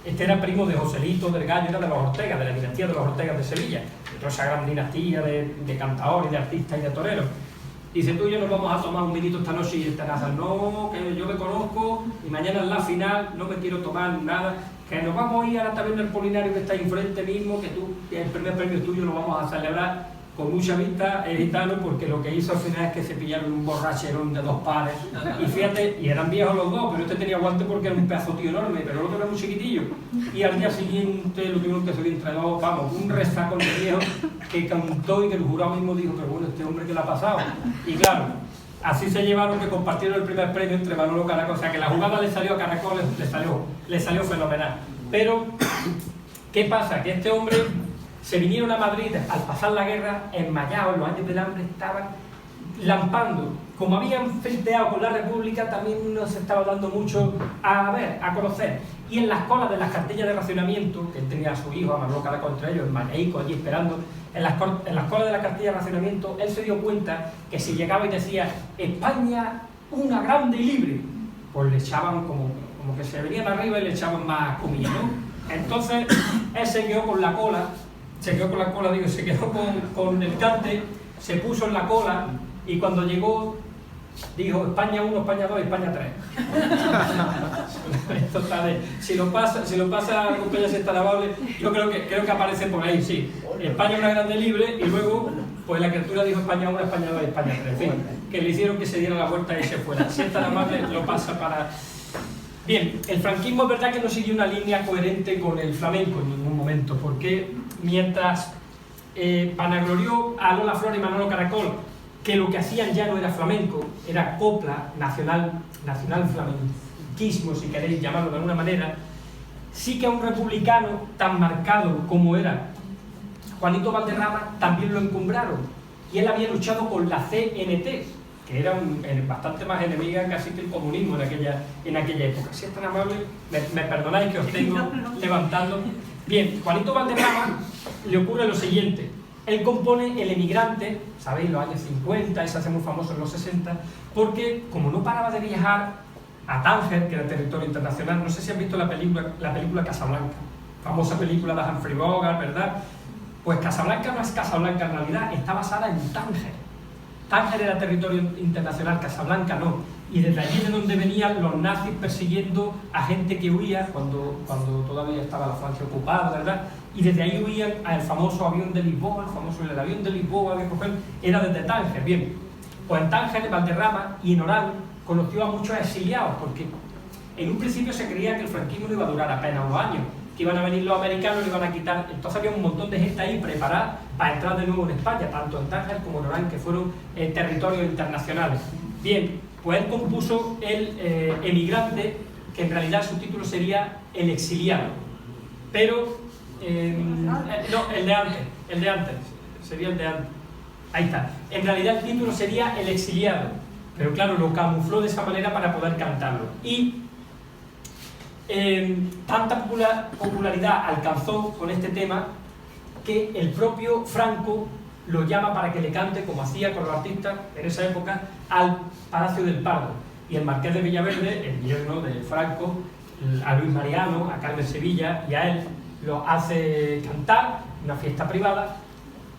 Este era primo de Joselito del Gallo, era de los Ortega, de la dinastía de los Ortegas de Sevilla, de toda esa gran dinastía de cantadores, de artistas y de toreros. Dice: tú y yo nos vamos a tomar un vinito esta noche. Y el Tenaza: no, que yo me conozco y mañana en la final no me quiero tomar nada, que nos vamos a ir a la taberna del Polinario que está ahí enfrente mismo, que el primer premio tuyo lo vamos a celebrar con mucha vista, gitano, porque lo que hizo al final es que se pillaron un borracherón de 2 pares. Y fíjate, y eran viejos los dos, pero este tenía guante porque era un pedazo tío enorme, pero el otro era muy chiquitillo. Y al día siguiente lo tuvieron que subir entre dos, vamos, un resaco de viejo que cantó y que el jurado mismo dijo: pero bueno, este hombre, ¿qué le ha pasado? Y claro, así se llevaron, que compartieron el primer premio entre Manolo Caracol. O sea que la jugada le salió a Caracol, le salió fenomenal. Pero, ¿qué pasa? Que este hombre se vinieron a Madrid al pasar la guerra, enmayados, en los años del hambre, estaban lampando. Como habían frenteado con la República, también nos estaba dando mucho a ver, a conocer. Y en las colas de las cartillas de racionamiento, que él tenía a su hijo, a Manolo Caracol entre ellos, en Maneico, allí esperando, en las colas de las cartillas de racionamiento, él se dio cuenta que si llegaba y decía España una grande y libre, pues le echaban como que se venían arriba y le echaban más comida, ¿no? Entonces, él se quedó con la cola, se quedó con el cante, se puso en la cola y cuando llegó dijo España 1, España 2, España 3. Esto está de, si lo pasa a compañía Estarabable, yo creo que aparece por ahí, sí. España una grande libre y luego pues la criatura dijo España 1, España 2, España 3. En fin, que le hicieron que se diera la vuelta y se fuera. Si Estarabable lo pasa para... Bien, el franquismo es verdad que no siguió una línea coherente con el flamenco en ningún momento, porque mientras vanaglorió a Lola Flores y Manolo Caracol que lo que hacían ya no era flamenco, era copla, nacional flamenquismo, si queréis llamarlo de alguna manera, sí que a un republicano tan marcado como era Juanito Valderrama también lo encumbraron, y él había luchado con la CNT, que era bastante más enemiga casi que el comunismo en aquella época. Si es tan amable, me perdonáis que os tengo levantando. Bien, Juanito Valderrama le ocurre lo siguiente. Él compone El emigrante, sabéis, los años 50, y se hace muy famoso en los 60, porque como no paraba de viajar a Tánger, que era territorio internacional, no sé si han visto la película Casablanca, famosa película de Humphrey Bogart, ¿verdad? Pues Casablanca no es Casablanca en realidad, está basada en Tánger. Tánger era territorio internacional, Casablanca no. Y desde allí de donde venían los nazis persiguiendo a gente que huía cuando todavía estaba la Francia ocupada, ¿verdad? Y desde ahí huían al famoso avión de Lisboa, el avión de Lisboa, era desde Tánger. Bien, pues en Tánger, Valderrama y en Orán conoció a muchos exiliados, porque en un principio se creía que el franquismo no iba a durar apenas unos años, que iban a venir los americanos y le iban a quitar. Entonces había un montón de gente ahí preparada para entrar de nuevo en España, tanto en Tánger como en Orán, que fueron territorios internacionales. Bien, pues él compuso El emigrante, que en realidad su título sería El exiliado, pero no, el de antes, sería el de antes, ahí está. En realidad el título sería El exiliado, pero claro, lo camufló de esa manera para poder cantarlo. Y tanta popularidad alcanzó con este tema que el propio Franco lo llama para que le cante, como hacía con los artistas en esa época, al Palacio del Pardo. Y el Marqués de Villaverde, el yerno de Franco, a Luis Mariano, a Carmen Sevilla y a él, lo hace cantar en una fiesta privada,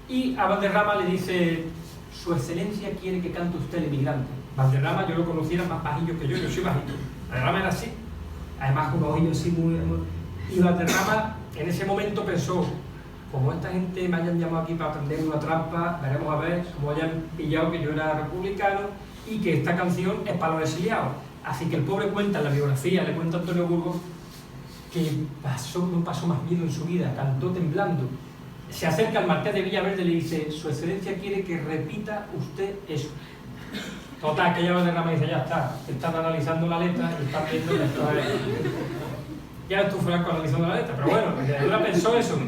y a Valderrama le dice: Su Excelencia quiere que cante usted El emigrante. Valderrama, yo lo conociera más bajillo que yo soy bajito. Valderrama era así, además con los ojillos así muy... Y Valderrama en ese momento pensó: como esta gente me hayan llamado aquí para aprender una trampa, veremos a ver cómo hayan pillado que yo era republicano y que esta canción es para los exiliados. Así que el pobre cuenta en la biografía, le cuenta Antonio Burgos, que no pasó más miedo en su vida, cantó temblando. Se acerca al Marqués de Villaverde y le dice: Su Excelencia quiere que repita usted eso. Total, que ella Valderrama dice: ya está, están analizando la letra y están viendo que esto es... Ya estuvo Franco analizando la letra, pero bueno, ella pensó eso.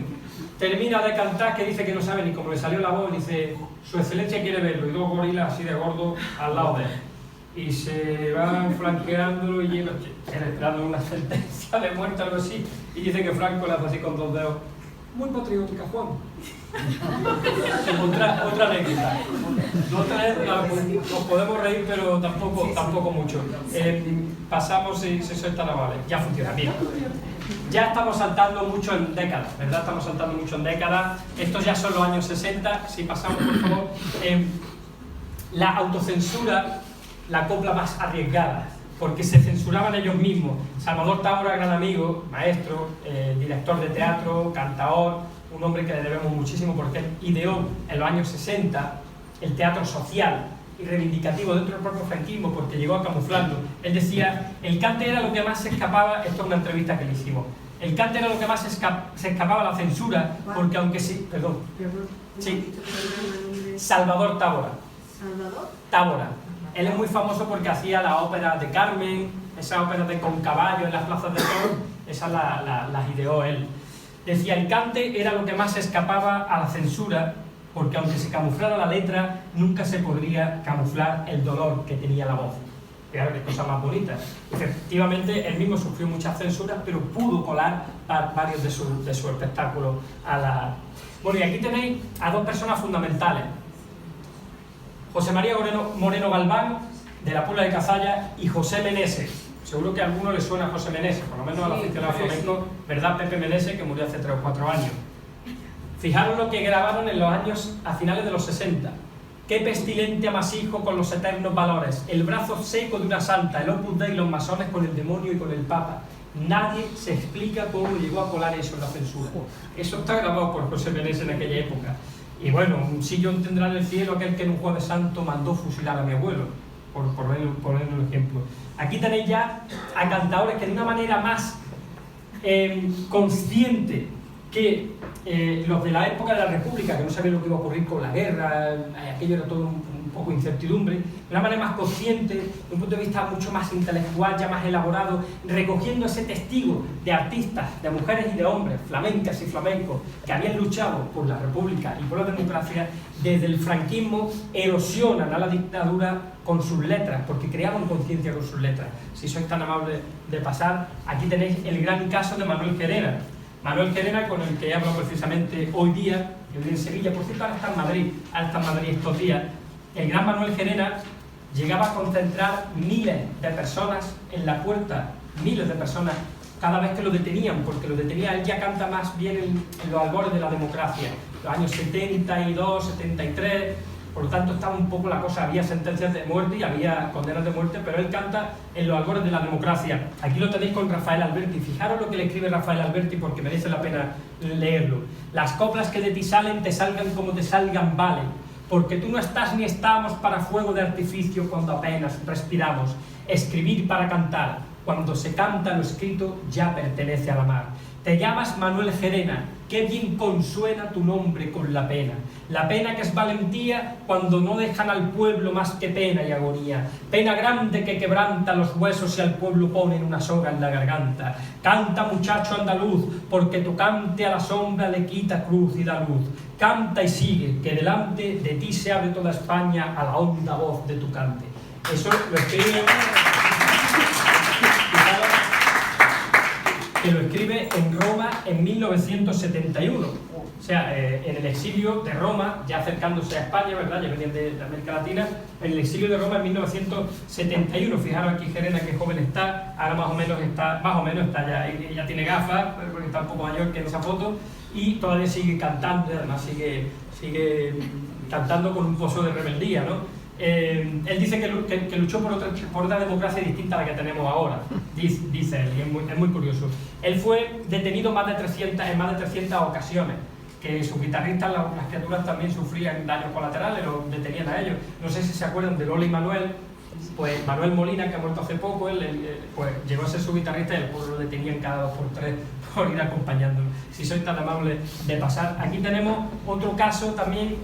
Termina de cantar, que dice que no sabe ni cómo le salió la voz, dice: Su Excelencia quiere verlo, y dos gorilas así de gordos al lado de él. Y se van flanqueándolo y llevan, esperando una sentencia de muerte o algo así, y dice que Franco le hace así con dos dedos: muy patriótica, Juan. otra anécdota. Nos podemos reír, pero tampoco mucho. Pasamos, si eso está navales. Ya funciona bien. Ya estamos saltando mucho en décadas, ¿verdad? Estamos saltando mucho en décadas. Estos ya son los años 60. Si pasamos, por favor. La autocensura, la copla más arriesgada, porque se censuraban ellos mismos. Salvador Tábora, gran amigo, maestro, director de teatro, cantador, un hombre que le debemos muchísimo porque él ideó en los años 60 el teatro social y reivindicativo dentro del propio franquismo, porque llegó a camuflarlo. Él decía: el cante era lo que más se escapaba, esto es una entrevista que le hicimos, el cante era lo que más se escapaba a la censura, porque aunque sí, perdón, sí, Salvador Tábora. ¿Salvador? Tábora. Él es muy famoso porque hacía la ópera de Carmen, esa ópera de con caballo en las plazas de toros, esas las ideó él. Decía: el cante era lo que más se escapaba a la censura, porque aunque se camuflara la letra, nunca se podría camuflar el dolor que tenía la voz. Fijaros qué cosa más bonita. Efectivamente, él mismo sufrió muchas censuras, pero pudo colar varios de sus espectáculos a la... Bueno, y aquí tenéis a dos personas fundamentales. José María Moreno Galván, de la Puebla de Cazalla, y José Meneses. Seguro que a alguno le suena José Meneses, por lo menos al aficionado flamenco, ¿verdad? Pepe Meneses, que murió hace 3 o 4 años. Fijaros lo que grabaron en los años a finales de los 60. Qué pestilente amasijo con los eternos valores, el brazo seco de una santa, el Opus Dei y los masones con el demonio y con el Papa. Nadie se explica cómo llegó a colar eso en la censura. Eso está grabado por José Meneses en aquella época. Y bueno, un sillón tendrá en el cielo aquel que en un jueves santo mandó fusilar a mi abuelo, por poner un ejemplo. Aquí tenéis ya a cantadores que de una manera más consciente que los de la época de la República, que no sabían lo que iba a ocurrir con la guerra, aquello era todo un poco incertidumbre, de una manera más consciente, de un punto de vista mucho más intelectual, ya más elaborado, recogiendo ese testigo de artistas, de mujeres y de hombres, flamencas y flamencos, que habían luchado por la República y por la democracia, desde el franquismo erosionan a la dictadura con sus letras, porque creaban conciencia con sus letras. Si sois tan amables de pasar, aquí tenéis el gran caso de Manuel Gerena. Manuel Gerena, con el que hablo precisamente hoy día, yo vivo en Sevilla, por cierto, ahora está en Madrid estos días. El gran Manuel Gerena llegaba a concentrar miles de personas en la puerta, miles de personas, cada vez que lo detenían, porque lo detenía, él ya canta más bien en los albores de la democracia, los años 72, 73, por lo tanto estaba un poco la cosa, había sentencias de muerte y había condenas de muerte, pero él canta en los albores de la democracia. Aquí lo tenéis con Rafael Alberti, fijaros lo que le escribe Rafael Alberti porque merece la pena leerlo. Las coplas que de ti salen, te salgan como te salgan, vale, porque tú no estás ni estamos para fuego de artificio cuando apenas respiramos. Escribir para cantar, cuando se canta lo escrito ya pertenece a la mar. Te llamas Manuel Gerena, qué bien consuena tu nombre con la pena. La pena que es valentía cuando no dejan al pueblo más que pena y agonía. Pena grande que quebranta los huesos y al pueblo ponen una soga en la garganta. Canta, muchacho andaluz, porque tu cante a la sombra le quita cruz y da luz. Canta y sigue, que delante de ti se abre toda España a la honda voz de tu cante. Eso lo escribe... que lo escribe en Roma en 1971, o sea, en el exilio de Roma, ya acercándose a España, ¿verdad? Ya venían de América Latina, en el exilio de Roma en 1971. Fijaros aquí Gerena, que joven está, ahora más o menos está ya tiene gafas, porque está un poco mayor que en esa foto, y todavía sigue cantando, además sigue cantando con un pozo de rebeldía, ¿no? Él dice que luchó por otra democracia distinta a la que tenemos ahora, dice él, y es muy curioso. Él fue detenido en más de 300 ocasiones, que sus guitarristas, las criaturas también sufrían daños colaterales, los detenían a ellos. No sé si se acuerdan de Lola y Manuel, pues Manuel Molina, que ha muerto hace poco, pues llegó a ser su guitarrista y el pueblo lo detenían cada 2 por 3 por ir acompañándolo. Si sois tan amables de pasar. Aquí tenemos otro caso también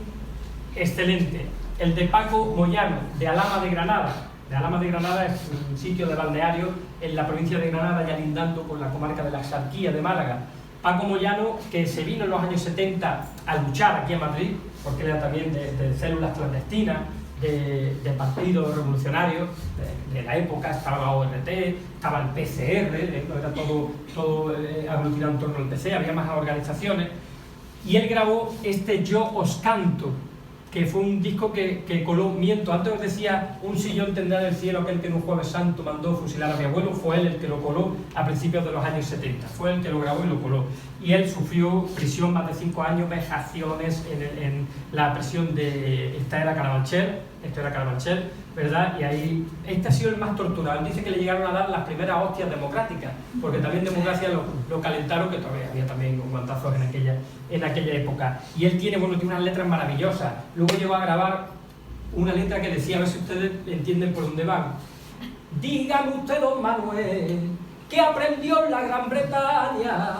excelente. El de Paco Moyano, de Alhama de Granada. De Alhama de Granada es un sitio de balneario en la provincia de Granada, ya lindando con la comarca de la Axarquía de Málaga. Paco Moyano, que se vino en los años 70 a luchar aquí en Madrid, porque era también de células clandestinas, de partidos revolucionarios de la época, estaba la ORT, estaba el PCR, era todo aglutinado en torno al PC, había más organizaciones, y él grabó este Yo os canto, que fue un disco que coló, miento, antes os decía, un sillón tendrá en el cielo aquel que en un jueves santo mandó fusilar a mi abuelo, fue él el que lo coló a principios de los años 70, fue el que lo grabó y lo coló. Y él sufrió prisión más de 5 años, vejaciones en la prisión de esta era Carabanchel, ¿verdad? Y ahí, este ha sido el más torturado. Él dice que le llegaron a dar las primeras hostias democráticas, porque también democracia lo calentaron, que todavía había también guantazos en aquella época. Y él tiene unas letras maravillosas. Luego llegó a grabar una letra que decía, a ver si ustedes entienden por dónde van. Dígame usted, don Manuel, que aprendió en la Gran Bretaña,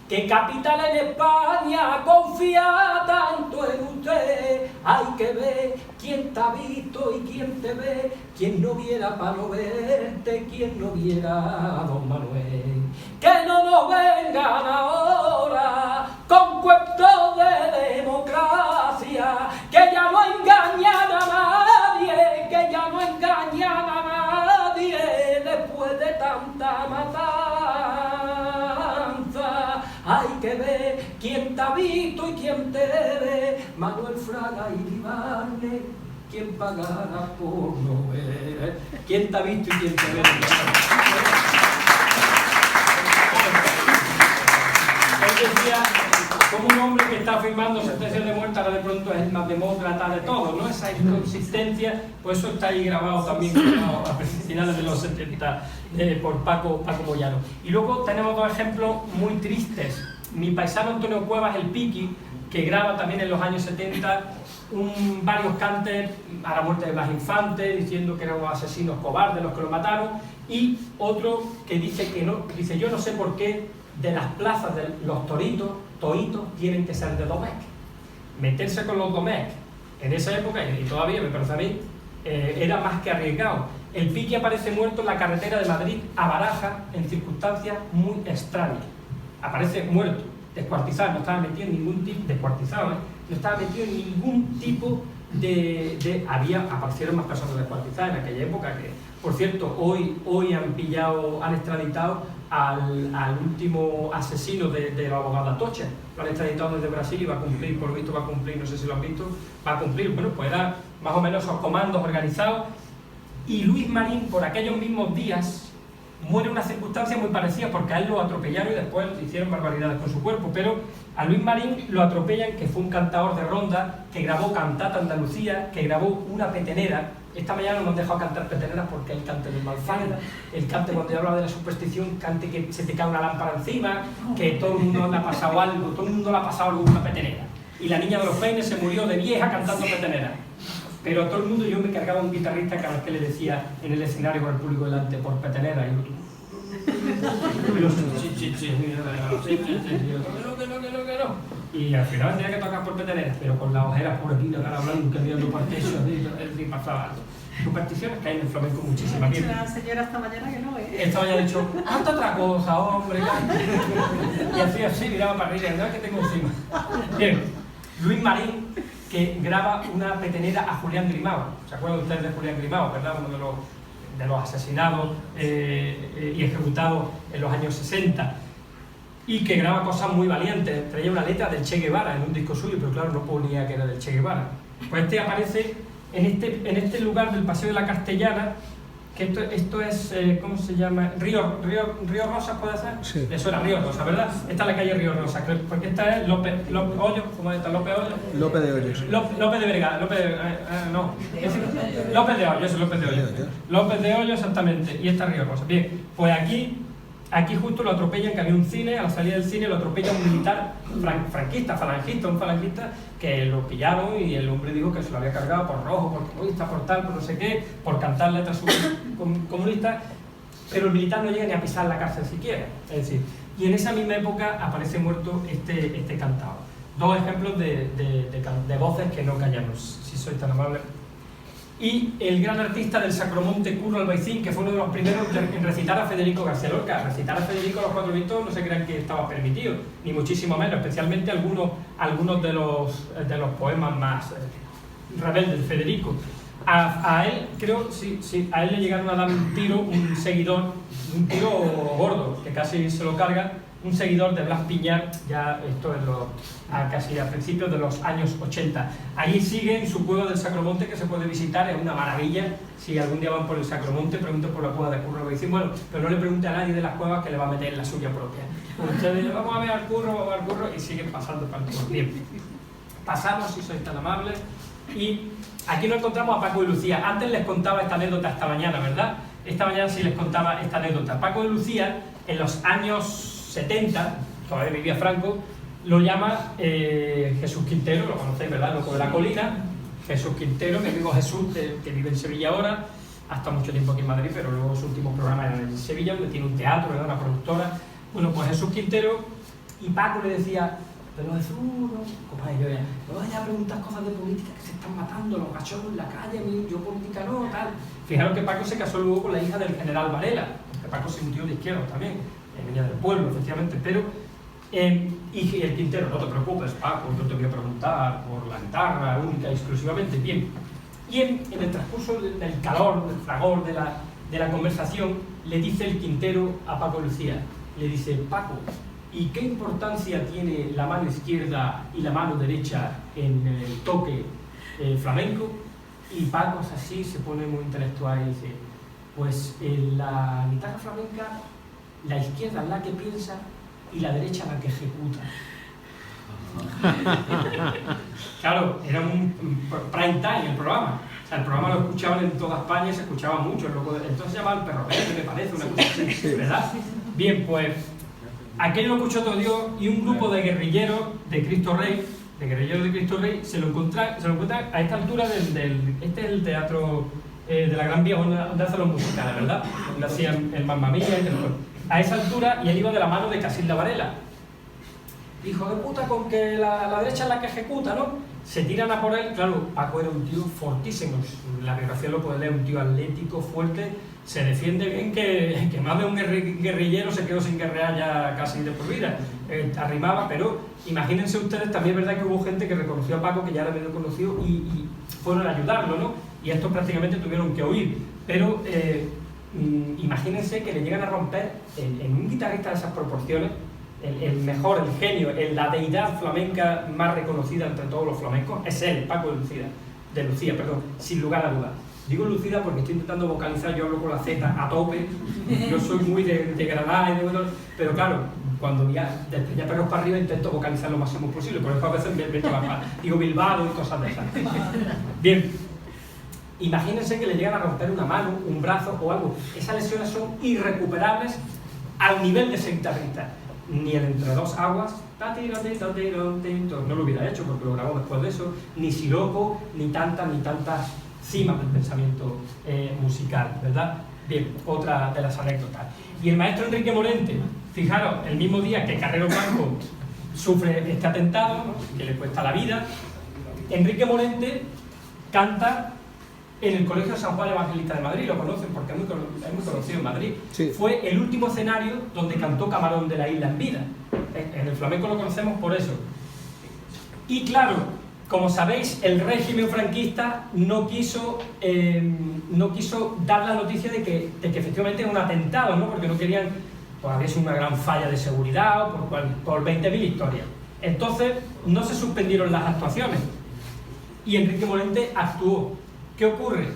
que capital en España confía tanto en usted. Hay que ver quién te ha visto y quién te ve, quien no viera para no verte, quien no viera a don Manuel. Que no nos vengan ahora con cuentos de democracia, ¿Quién te ha visto y quién te ve? Manuel Fraga y Vivarne, ¿quién pagará por no ver? ¿Quién te ha visto y quién te ve? Él decía, como un hombre que está firmando sentencias de muerte, ahora de pronto es el más demócrata de todos, ¿no? Esa inconsistencia, pues eso está ahí grabado también a finales de los 70 por Paco Moyano. Y luego tenemos dos ejemplos muy tristes. Mi paisano Antonio Cuevas, el Piqui, que graba también en los años 70 varios cantes a la muerte de Blas Infante, diciendo que eran unos asesinos cobardes los que lo mataron, y otro que dice que no, dice yo no sé por qué de las plazas de los toitos tienen que ser de Domecq. Meterse con los Domecq en esa época, y todavía me parece a mí, era más que arriesgado. El Piqui aparece muerto en la carretera de Madrid a Barajas en circunstancias muy extrañas. Aparece muerto, descuartizado, no estaba metido en ningún tipo, descuartizado, no estaba metido en ningún tipo aparecieron más personas descuartizadas en aquella época, que por cierto hoy han extraditado al último asesino de la abogada Atocha. Lo han extraditado desde Brasil y va a cumplir, por lo visto va a cumplir, no sé si lo han visto, va a cumplir. Bueno, pues era más o menos esos comandos organizados. Y Luis Marín, por aquellos mismos días, muere en una circunstancia muy parecida, porque a él lo atropellaron y después hicieron barbaridades con su cuerpo, pero a Luis Marín lo atropellan, que fue un cantador de ronda, que grabó Cantata Andalucía, que grabó una petenera. Esta mañana no nos han dejado cantar peteneras porque el cante de Malfaga, el cante cuando yo hablaba de la superstición, cante que se te cae una lámpara encima, que todo el mundo le ha pasado algo, todo el mundo le ha pasado algo con una petenera. Y la niña de los peines se murió de vieja cantando petenera. Pero todo el mundo, yo me cargaba un guitarrista cada vez que le decía en el escenario con el público delante, por petenera, y y al final tenía que tocar por petenera, pero con la ojera por aquí, la cara blanca, mirando por el techo, y pasaba algo. Supersticiones que hay en el flamenco muchísimas. Bien. La señora esta mañana que no, Esta mañana ha dicho, ¡hasta otra cosa, hombre! Y así, miraba para arriba, ¿no? Que tengo encima. Bien, Luis Marín, que graba una petenera a Julián Grimao. ¿Se acuerdan ustedes de Julián Grimao, verdad? Uno de los asesinados y ejecutados en los años 60. Y que graba cosas muy valientes. Traía una letra del Che Guevara en un disco suyo, pero claro, no ponía que era del Che Guevara. Pues este aparece en este lugar del Paseo de la Castellana, que esto es, ¿cómo se llama? Río Rosas, ¿puede ser? Sí. Eso era Río Rosas, ¿verdad? Esta es la calle Río Rosas, porque esta es López Hoyos, ¿cómo es esta? López Hoyos. López de Hoyos. López de Vergara, López de Hoyos, eso, López de Hoyos. López de Hoyos, exactamente, y esta Río Rosas. Bien, pues aquí justo lo atropellan, que había un cine, a la salida del cine lo atropella un militar franquista, un falangista, que lo pillaron y el hombre dijo que se lo había cargado por rojo, por comunista, por tal, por no sé qué, por cantar letras comunistas, pero el militar no llega ni a pisar la cárcel siquiera. Es decir, y en esa misma época aparece muerto este cantador. Dos ejemplos de voces que no callamos, si sois tan amables. Y el gran artista del Sacromonte, Curro Albaicín, que fue uno de los primeros en recitar a Federico García Lorca. Recitar a Federico los Cuatro Vientos no se crean que estaba permitido, ni muchísimo menos, especialmente algunos de los poemas más rebeldes de Federico. A él, creo, sí, a él le llegaron a dar un tiro, un tiro gordo, que casi se lo carga, un seguidor de Blas Piñar, ya esto es casi a principios de los años 80. Allí sigue en su cueva del Sacromonte, que se puede visitar, es una maravilla. Si algún día van por el Sacromonte, pregunten por la cueva de Curro Albaicín. Bueno, pero no le pregunte a nadie de las cuevas, que le va a meter en la suya propia. Ustedes, vamos a ver al Curro, y siguen pasando para el tiempo. Pasamos, si sois tan amables, y aquí nos encontramos a Paco de Lucía. Antes les contaba esta anécdota esta mañana, ¿verdad? Esta mañana sí les contaba esta anécdota. Paco de Lucía, en los años 70, todavía vivía Franco, lo llama Jesús Quintero, lo conocéis, ¿verdad? Loco de la colina. Jesús Quintero, mi amigo Jesús, que vive en Sevilla ahora, ha estado mucho tiempo aquí en Madrid, pero luego su último programa era en Sevilla, donde tiene un teatro, ¿verdad? Una productora. Bueno, pues Jesús Quintero, y Paco le decía, pero Jesús, compadre, no vayas a preguntar cosas de política, que se están matando los cachorros en la calle, yo política no, tal. Fijaros que Paco se casó luego con la hija del general Varela, porque Paco es un tío de izquierda también, venía del pueblo, efectivamente, pero y el Quintero, no te preocupes, Paco, yo te voy a preguntar por la guitarra, única y exclusivamente, bien. Y en el transcurso del calor, del fragor de la conversación, le dice el Quintero a Paco Lucía, le dice, Paco, ¿Y qué importancia tiene la mano izquierda y la mano derecha en el toque flamenco? Y Paco así se pone muy intelectual y dice, pues en la guitarra flamenca la izquierda es la que piensa y la derecha la que ejecuta. Claro, era un prime time el programa. O sea, el programa lo escuchaban en toda España y se escuchaba mucho. Entonces se llamaba El Perro Verde, me parece, una cosa así, ¿verdad? Bien, pues aquello lo escuchó todo Dios y un grupo de guerrilleros de Cristo Rey, se lo encuentran a esta altura este es el teatro de la Gran Vía donde hacen los musicales, ¿verdad? Donde hacían el Mamma Mía y el... A esa altura, y él iba de la mano de Casilda Varela. Hijo de puta, con que la derecha es la que ejecuta, ¿no? Se tiran a por él. Claro, Paco era un tío fortísimo. La biografía lo puede leer, un tío atlético, fuerte. Se defiende bien que más de un guerrillero se quedó sin guerrear ya casi de por vida. Arrimaba, pero imagínense ustedes, también es verdad que hubo gente que reconoció a Paco, que ya era medio conocido, y fueron a ayudarlo, ¿no? Y estos prácticamente tuvieron que huir. Pero imagínense que le llegan a romper en un guitarrista de esas proporciones, el mejor, el genio, la deidad flamenca más reconocida entre todos los flamencos, es él, Paco de Lucía, sin lugar a dudas. Digo Lucía porque estoy intentando vocalizar, yo hablo con la Z a tope, yo soy muy de Granada y pero claro, cuando ya del Peñaperros para arriba intento vocalizar lo máximo posible, por eso a veces me digo Bilbao y cosas de esas. Bien, imagínense que le llegan a romper una mano, un brazo o algo. Esas lesiones son irrecuperables al nivel de ese guitarrista. Ni el Entre Dos Aguas, no lo hubiera hecho porque lo grabó después de eso, ni Siroco, ni tantas cimas del pensamiento musical, ¿verdad? Bien, otra de las anécdotas. Y el maestro Enrique Morente, fijaros, el mismo día que Carrero Blanco sufre este atentado, ¿no?, que le cuesta la vida, Enrique Morente canta en el Colegio San Juan Evangelista de Madrid, lo conocen porque es muy conocido en Madrid. Sí. Fue el último escenario donde cantó Camarón de la Isla en vida. En el flamenco lo conocemos por eso. Y claro, como sabéis, el régimen franquista no quiso dar la noticia de que efectivamente era un atentado, ¿no? Porque no querían, pues había sido una gran falla de seguridad o por 20.000 historias. Entonces no se suspendieron las actuaciones y Enrique Morente actuó. ¿Qué ocurre?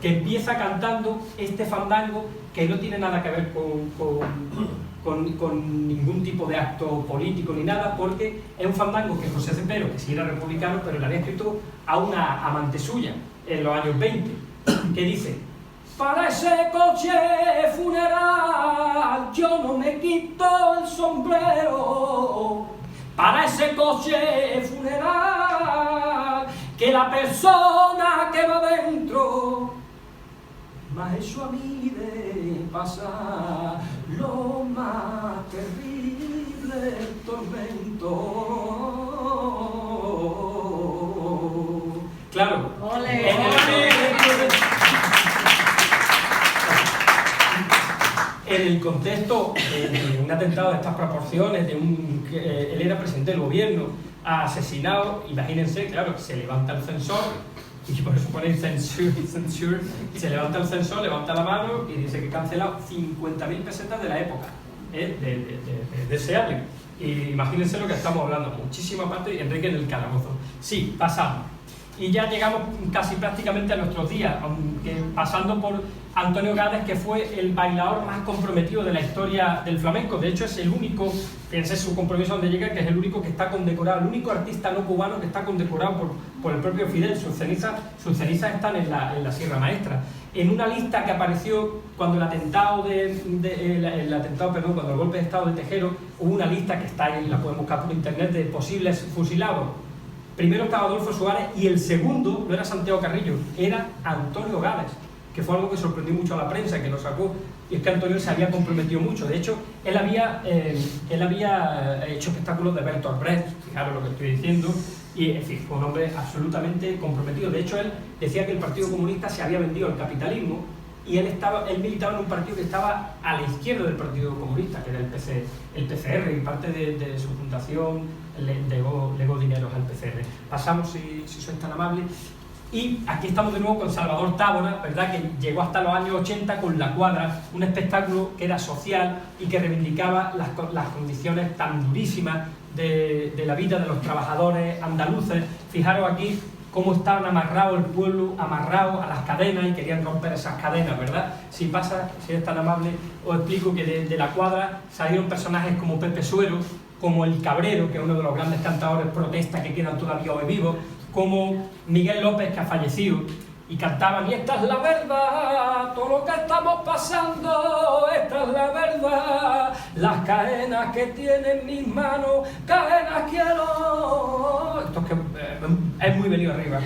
Que empieza cantando este fandango que no tiene nada que ver con ningún tipo de acto político ni nada, porque es un fandango que José Cepero, que sí era republicano, pero le había escrito a una amante suya en los años 20, que dice: para ese coche funeral yo no me quito el sombrero, para ese coche funeral que la persona que va dentro, más eso a mí de pasar lo más terrible tormento. Claro. ¡Ole! En el contexto de un atentado de estas proporciones, él era presidente del gobierno, asesinado, imagínense, claro, se levanta el censor, y por eso ponen censure, se levanta el censor, levanta la mano y dice que cancelado 50.000 pesetas de la época, de ese año. Y imagínense lo que estamos hablando, muchísima parte, y Enrique en el calabozo. Sí, pasamos. Y ya llegamos casi prácticamente a nuestros días, aunque pasando por Antonio Gades, que fue el bailador más comprometido de la historia del flamenco. De hecho es el único, fíjense su compromiso donde llega, que es el único que está condecorado, el único artista no cubano que está condecorado por el propio Fidel. Sus cenizas están en la Sierra Maestra. En una lista que apareció cuando el atentado cuando el golpe de estado de Tejero, hubo una lista que está ahí, la pueden buscar por internet, de posibles fusilados. Primero estaba Adolfo Suárez y el segundo no era Santiago Carrillo, era Antonio Gades, que fue algo que sorprendió mucho a la prensa, que lo sacó, y es que Antonio se había comprometido mucho. De hecho, él había hecho espectáculos de Bertolt Brecht, fijaros lo que estoy diciendo, y en fin, fue un hombre absolutamente comprometido. De hecho, él decía que el Partido Comunista se había vendido al capitalismo, y él militaba en un partido que estaba a la izquierda del Partido Comunista, que era el PCR, y parte de su fundación legó dineros al PCR. Pasamos, si sois tan amables. Y aquí estamos de nuevo con Salvador Tábora, ¿verdad?, que llegó hasta los años 80 con La Cuadra, un espectáculo que era social y que reivindicaba las condiciones tan durísimas de la vida de los trabajadores andaluces. Fijaros aquí cómo estaban amarrados el pueblo, amarrados a las cadenas y querían romper esas cadenas, ¿verdad? Si es tan amable, os explico que de La Cuadra salieron personajes como Pepe Suero, como El Cabrero, que es uno de los grandes cantadores protestas que quedan todavía hoy vivos, como Miguel López, que ha fallecido, y cantaban: y esta es la verdad, todo lo que estamos pasando, esta es la verdad, las cadenas que tienen mis manos, cadenas quiero. Esto es que es muy venido arriba.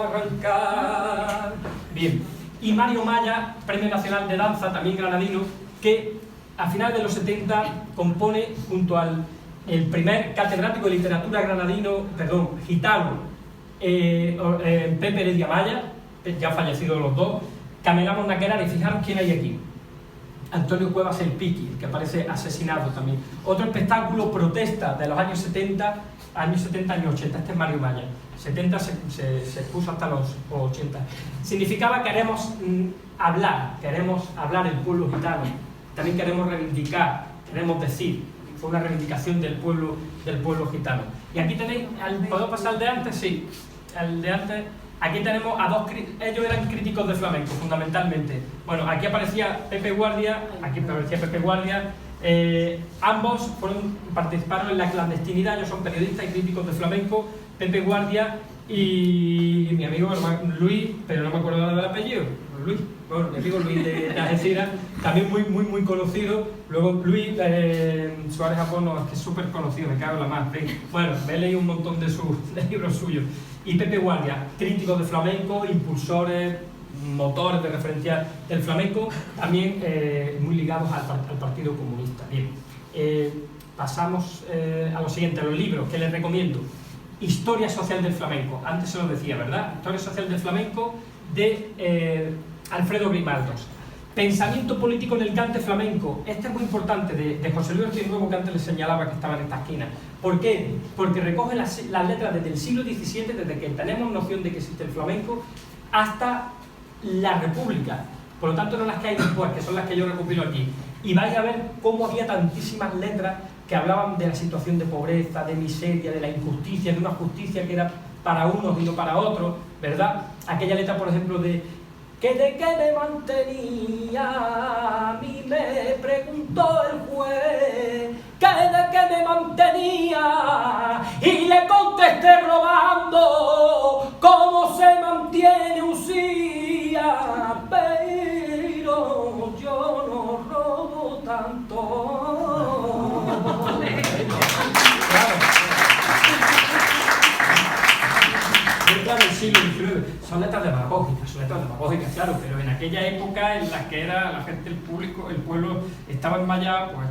Arrancar. Bien. Y Mario Maya, Premio Nacional de Danza, también granadino, que a finales de los 70 compone junto el primer catedrático de literatura gitano, Pepe Heredia Maya, ya fallecidos los dos, Camelamos Naquerar, y fijaros quién hay aquí. Antonio Cuevas el Piqui, que aparece asesinado también. Otro espectáculo protesta de los años 70, años 80. Este es Mario Maya. 70 se expuso hasta los 80. Significaba queremos hablar el pueblo gitano. También queremos reivindicar, queremos decir. Fue una reivindicación del pueblo gitano. Y aquí tenéis, ¿puedo pasar al de antes? Sí, al de antes. Aquí tenemos a dos, ellos eran críticos de flamenco, fundamentalmente. Bueno, aquí aparecía Pepe Guardia, ambos participaron en la clandestinidad. Ellos son periodistas y críticos de flamenco, Pepe Guardia y mi amigo Luis, pero no me acuerdo nada del apellido, Luis, bueno, mi amigo Luis de Algeciras, también muy conocido. Luego Luis Suárez Japón, es que es súper conocido, me cago en la más. Bueno, me he leído un montón de libros suyos. Y Pepe Guardia, críticos de flamenco, impulsores, motores de referencia del flamenco, también muy ligados al Partido Comunista. Bien, pasamos a lo siguiente, a los libros que les recomiendo. Historia social del flamenco, antes se lo decía, ¿verdad? Historia social del flamenco de Alfredo Grimaldos. Pensamiento político en el cante flamenco, este es muy importante, de José Luis Ortiz Nuevo, que antes les señalaba que estaba en esta esquina. ¿Por qué? Porque recoge las letras desde el siglo XVII, desde que tenemos noción de que existe el flamenco, hasta la República. Por lo tanto, no las que hay después, que son las que yo recopilo aquí. Y vais a ver cómo había tantísimas letras que hablaban de la situación de pobreza, de miseria, de la injusticia, de una justicia que era para unos y no para otros, ¿verdad? Aquella letra, por ejemplo, de qué me mantenía, a mí me preguntó el juez, que de qué me mantenía, y le contesté robando, cómo se mantiene un día, pero yo no robo tanto. Claro, el siglo XIX, son letras demagógicas, claro, pero en aquella época en la que era la gente, el público, el pueblo estaba enmayado, pues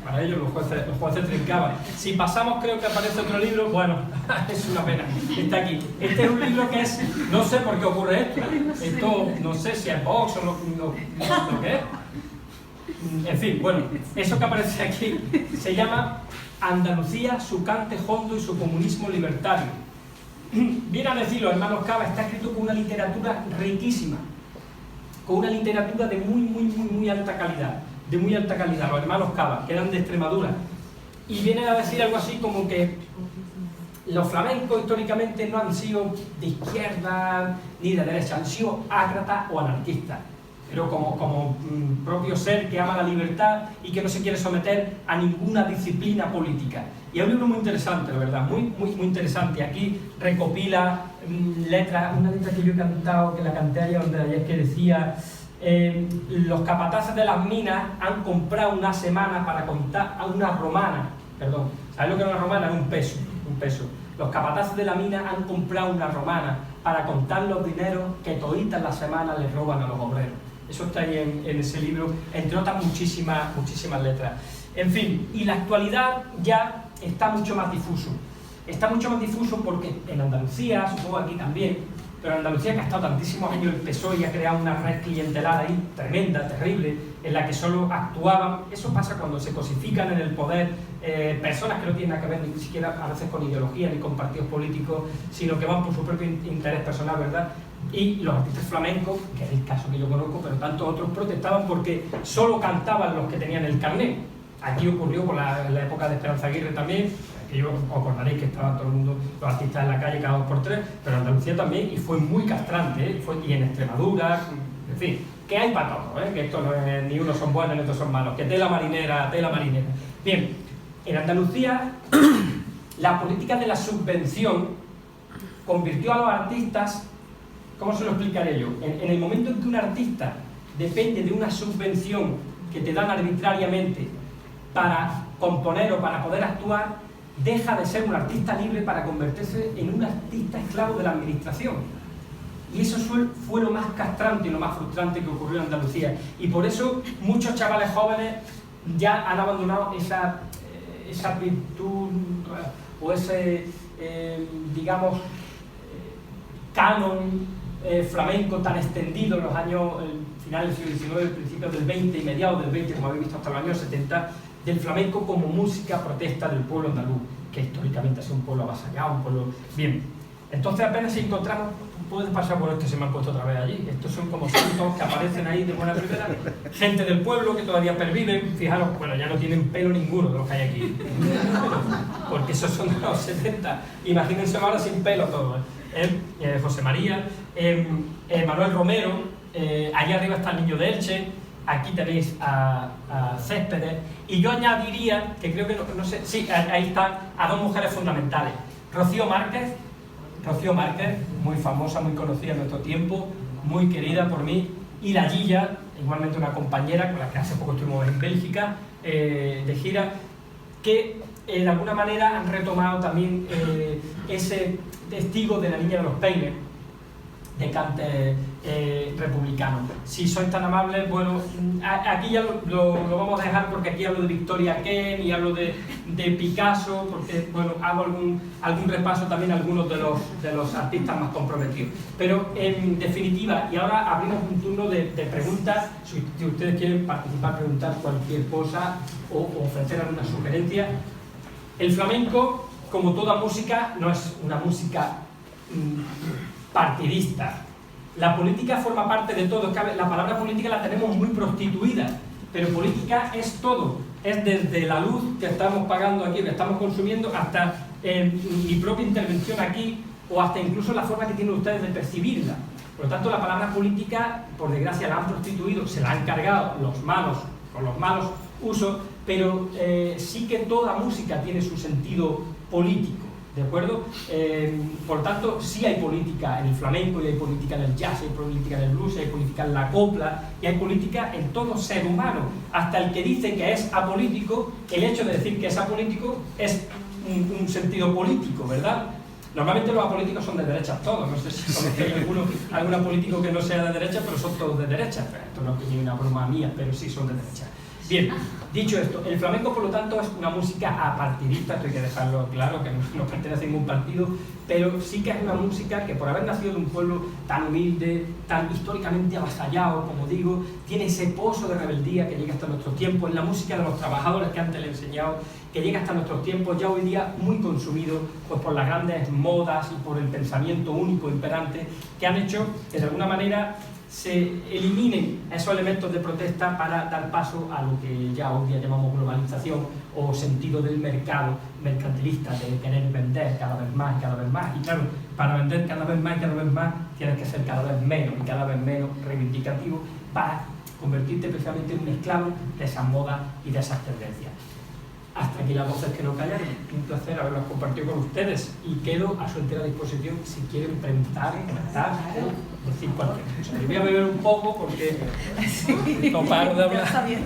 para ellos los jueces trincaban. Si pasamos, creo que aparece otro libro, bueno, es una pena, está aquí. Este es un libro que es, no sé por qué ocurre esto, no sé si es Vox o lo que es. En fin, bueno, eso que aparece aquí se llama Andalucía, su cante hondo y su comunismo libertario. Viene a decir los hermanos Cava, está escrito con una literatura riquísima, con una literatura de muy alta calidad, los hermanos Cava, que eran de Extremadura, y viene a decir algo así como que los flamencos históricamente no han sido de izquierda ni de derecha, han sido ácratas o anarquistas, pero como propio ser que ama la libertad y que no se quiere someter a ninguna disciplina política. Y es un libro muy interesante, la verdad, muy interesante. Aquí recopila letras, una letra que yo he cantado, que la canté ayer, que decía: los capataces de las minas han comprado una semana para contar a una romana, perdón, ¿sabes lo que era una romana? Era un peso. Los capataces de la mina han comprado una romana para contar los dineros que toditas las semanas les roban a los obreros. Eso está ahí en ese libro, entre otras muchísimas letras. En fin, y la actualidad ya está mucho más difuso. Está mucho más difuso porque en Andalucía, supongo aquí también, pero en Andalucía, que ha estado tantísimos años el PSOE y ha creado una red clientelar ahí tremenda, terrible, en la que solo actuaban. Eso pasa cuando se cosifican en el poder personas que no tienen nada que ver ni siquiera a veces con ideología ni con partidos políticos, sino que van por su propio interés personal, ¿verdad? Y los artistas flamencos, que es el caso que yo conozco, pero tantos otros, protestaban porque solo cantaban los que tenían el carnet. Aquí ocurrió en la época de Esperanza Aguirre también, que yo os acordaréis que estaban todo el mundo, los artistas en la calle cada 2 por 3, pero en Andalucía también, y fue muy castrante, ¿eh? Y en Extremadura, en fin, que hay para todo, ¿eh? Que esto no es, ni unos son buenos ni otros son malos, que tela marinera, tela marinera. Bien, en Andalucía la política de la subvención convirtió a los artistas, ¿cómo se lo explicaré yo? En el momento en que un artista depende de una subvención que te dan arbitrariamente para componer o para poder actuar, deja de ser un artista libre para convertirse en un artista esclavo de la administración. Y eso fue lo más castrante y lo más frustrante que ocurrió en Andalucía. Y por eso muchos chavales jóvenes ya han abandonado esa virtud o ese, digamos, canon flamenco tan extendido en los años finales del siglo XIX, principios del XX y mediados del XX, como habéis visto hasta los años 70, del flamenco como música protesta del pueblo andaluz, que históricamente ha sido un pueblo avasallado, un pueblo... Bien, entonces apenas si encontramos, puedes pasar por esto, se me han puesto otra vez allí, estos son como santos que aparecen ahí de buena primera, gente del pueblo que todavía perviven, fijaros, bueno, ya no tienen pelo ninguno de los que hay aquí, porque esos son de los 70, imagínense ahora sin pelo todo, José María, Manuel Romero, allá arriba está el Niño de Elche, aquí tenéis a Céspedes, y yo añadiría, que creo que no sé, sí, ahí están a 2 mujeres fundamentales, Rocío Márquez, muy famosa, muy conocida en nuestro tiempo, muy querida por mí, y la Gilla, igualmente una compañera con la que hace poco estuvimos en Bélgica de gira, que de alguna manera han retomado también ese testigo de la Niña de los Peines, de cante republicano. Si sois tan amables, bueno, aquí ya lo vamos a dejar porque aquí hablo de Victoria Kent y hablo de Picasso, porque bueno, hago algún repaso también a algunos de los artistas más comprometidos. Pero en definitiva, y ahora abrimos un turno de preguntas, si ustedes quieren participar, preguntar cualquier cosa o ofrecer alguna sugerencia. El flamenco, como toda música, no es una música partidista. La política forma parte de todo. La palabra política la tenemos muy prostituida, pero política es todo. Es desde la luz que estamos pagando aquí, que estamos consumiendo, hasta mi propia intervención aquí, o hasta incluso la forma que tienen ustedes de percibirla. Por lo tanto, la palabra política, por desgracia, la han prostituido, se la han cargado los malos, con los malos usos, pero sí que toda música tiene su sentido político. ¿De acuerdo? Por tanto, sí hay política en el flamenco, y hay política en el jazz, hay política en el blues, hay política en la copla, y hay política en todo ser humano. Hasta el que dice que es apolítico, el hecho de decir que es apolítico es un sentido político, ¿verdad? Normalmente los apolíticos son de derecha todos, no sé si conocéis algún político que no sea de derecha, pero son todos de derecha. Pero esto no es ni una broma mía, pero sí son de derecha. Bien, dicho esto, el flamenco por lo tanto es una música apartidista, esto hay que dejarlo claro, que no pertenece a ningún partido, pero sí que es una música que por haber nacido de un pueblo tan humilde, tan históricamente avasallado, como digo, tiene ese pozo de rebeldía que llega hasta nuestros tiempos, en la música de los trabajadores que antes le he enseñado, que llega hasta nuestros tiempos, ya hoy día muy consumido pues, por las grandes modas y por el pensamiento único, imperante, que han hecho que de alguna manera se eliminen esos elementos de protesta para dar paso a lo que ya hoy día llamamos globalización o sentido del mercado mercantilista, de querer vender cada vez más y cada vez más. Y claro, para vender cada vez más y cada vez más tienes que ser cada vez menos y cada vez menos reivindicativo para convertirte precisamente en un esclavo de esas modas y de esas tendencias. Hasta aquí las voces que no callaron. Un placer haberlas compartido con ustedes y quedo a su entera disposición si quieren preguntar, comentar o decir cualquier cosa. Yo voy a beber un poco porque no paro de hablar. Está bien.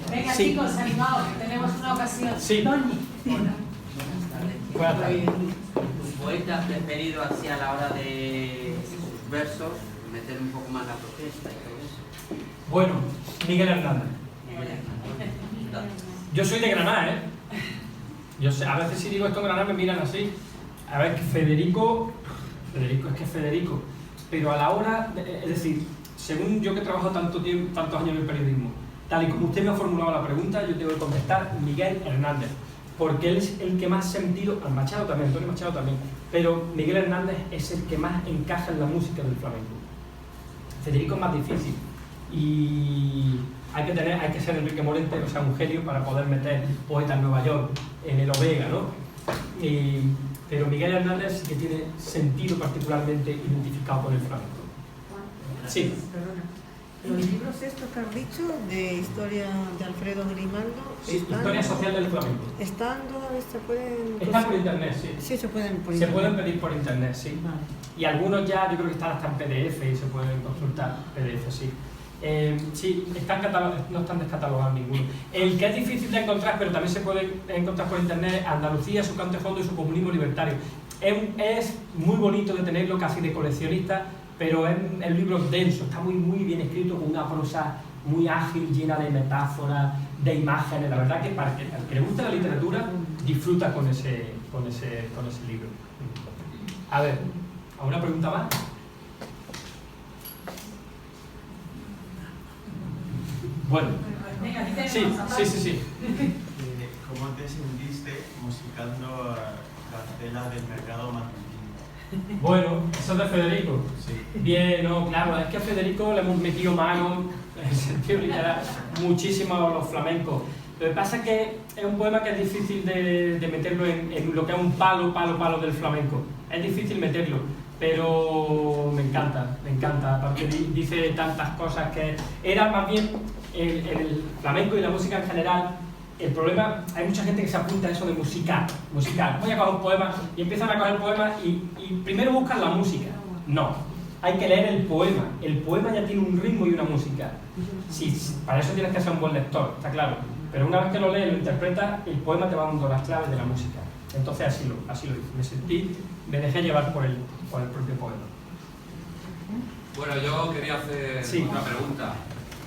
Venga, Sí. chicos, animaos, que tenemos una ocasión. Sí. Doñi. Buenas tardes. Un poeta preferido así a la hora de sus versos, meter un poco más la protesta y todo eso. Bueno, Miguel Hernández. Yo soy de Granada, ¿eh? Yo sé, a veces si digo esto en Granada me miran así. A ver, que Federico Federico es que es Federico. Pero a la hora, es decir, según yo que trabajo tantos años en el periodismo, tal y como usted me ha formulado la pregunta, yo tengo que contestar Miguel Hernández, porque él es el que más sentido, Machado también, Antonio Machado también, pero Miguel Hernández es el que más encaja en la música del flamenco. Federico es más difícil y hay que ser Enrique Morente, o sea, un genio para poder meter Poeta en Nueva York en el Omega, ¿no? Pero Miguel Hernández sí que tiene sentido particularmente identificado con el flamenco. Sí. Perdona. Los libros estos que has dicho de historia de Alfredo Grimaldo, Historia social del flamenco. ¿están todavía? ¿Se pueden...? Están por internet, sí. Sí, se pueden por Se internet. pueden pedir por internet, sí. Vale. Y algunos ya, yo creo que están hasta en PDF y se pueden consultar PDF, sí. Sí, no están descatalogados ninguno. El que es difícil de encontrar, pero también se puede encontrar por internet, Andalucía, su cante fondo y su comunismo libertario. Es muy bonito de tenerlo, casi de coleccionista, pero es el libro denso, está muy bien escrito, con una prosa muy ágil, llena de metáforas, de imágenes. La verdad que para el que le gusta la literatura, disfruta con ese libro. A ver, ¿alguna pregunta más? Bueno, Venga, aquí tenemos sí. ¿Cómo te sentiste musicando Carcela del mercado matutino? Bueno, eso es de Federico. Sí. Bien, no, claro, es que a Federico le hemos metido mano, en el sentido literal, muchísimo a los flamencos. Lo que pasa es que es un poema que es difícil de meterlo en lo que es un palo del flamenco. Es difícil meterlo, pero me encanta, porque dice tantas cosas que era más bien el flamenco y la música en general. El problema, hay mucha gente que se apunta a eso de musical. Voy a coger un poema y empiezan a coger poemas y primero buscan la música. No, hay que leer el poema. El poema ya tiene un ritmo y una música. Sí, para eso tienes que ser un buen lector, está claro. Pero una vez que lo lees, lo interpretas, el poema te va dando las claves de la música. Entonces así lo hice. Me dejé llevar por el propio poema. Bueno, yo quería hacer una pregunta.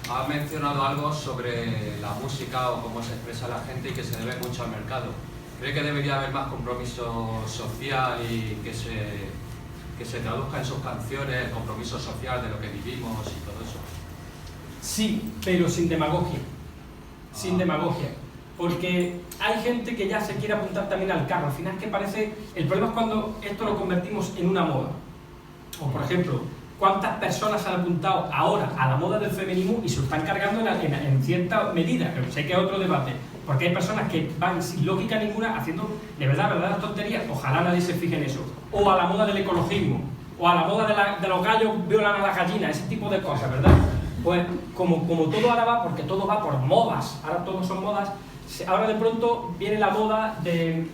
Ha mencionado algo sobre la música o cómo se expresa la gente y que se debe mucho al mercado. ¿Cree que debería haber más compromiso social y que se traduzca en sus canciones el compromiso social de lo que vivimos y todo eso? Sí, pero sin demagogia. Sin demagogia. Porque hay gente que ya se quiere apuntar también al carro. Al final, que parece... El problema es cuando esto lo convertimos en una moda. O, por ejemplo, ¿cuántas personas se han apuntado ahora a la moda del feminismo y se lo están cargando en cierta medida? Pero sé que es otro debate. Porque hay personas que van sin lógica ninguna haciendo de verdad tonterías. Ojalá nadie se fije en eso. O a la moda del ecologismo. O a la moda de los gallos violan a las gallinas. Ese tipo de cosas, ¿verdad? Pues como todo ahora va, porque todo va por modas. Ahora todos son modas. Ahora de pronto viene la moda de...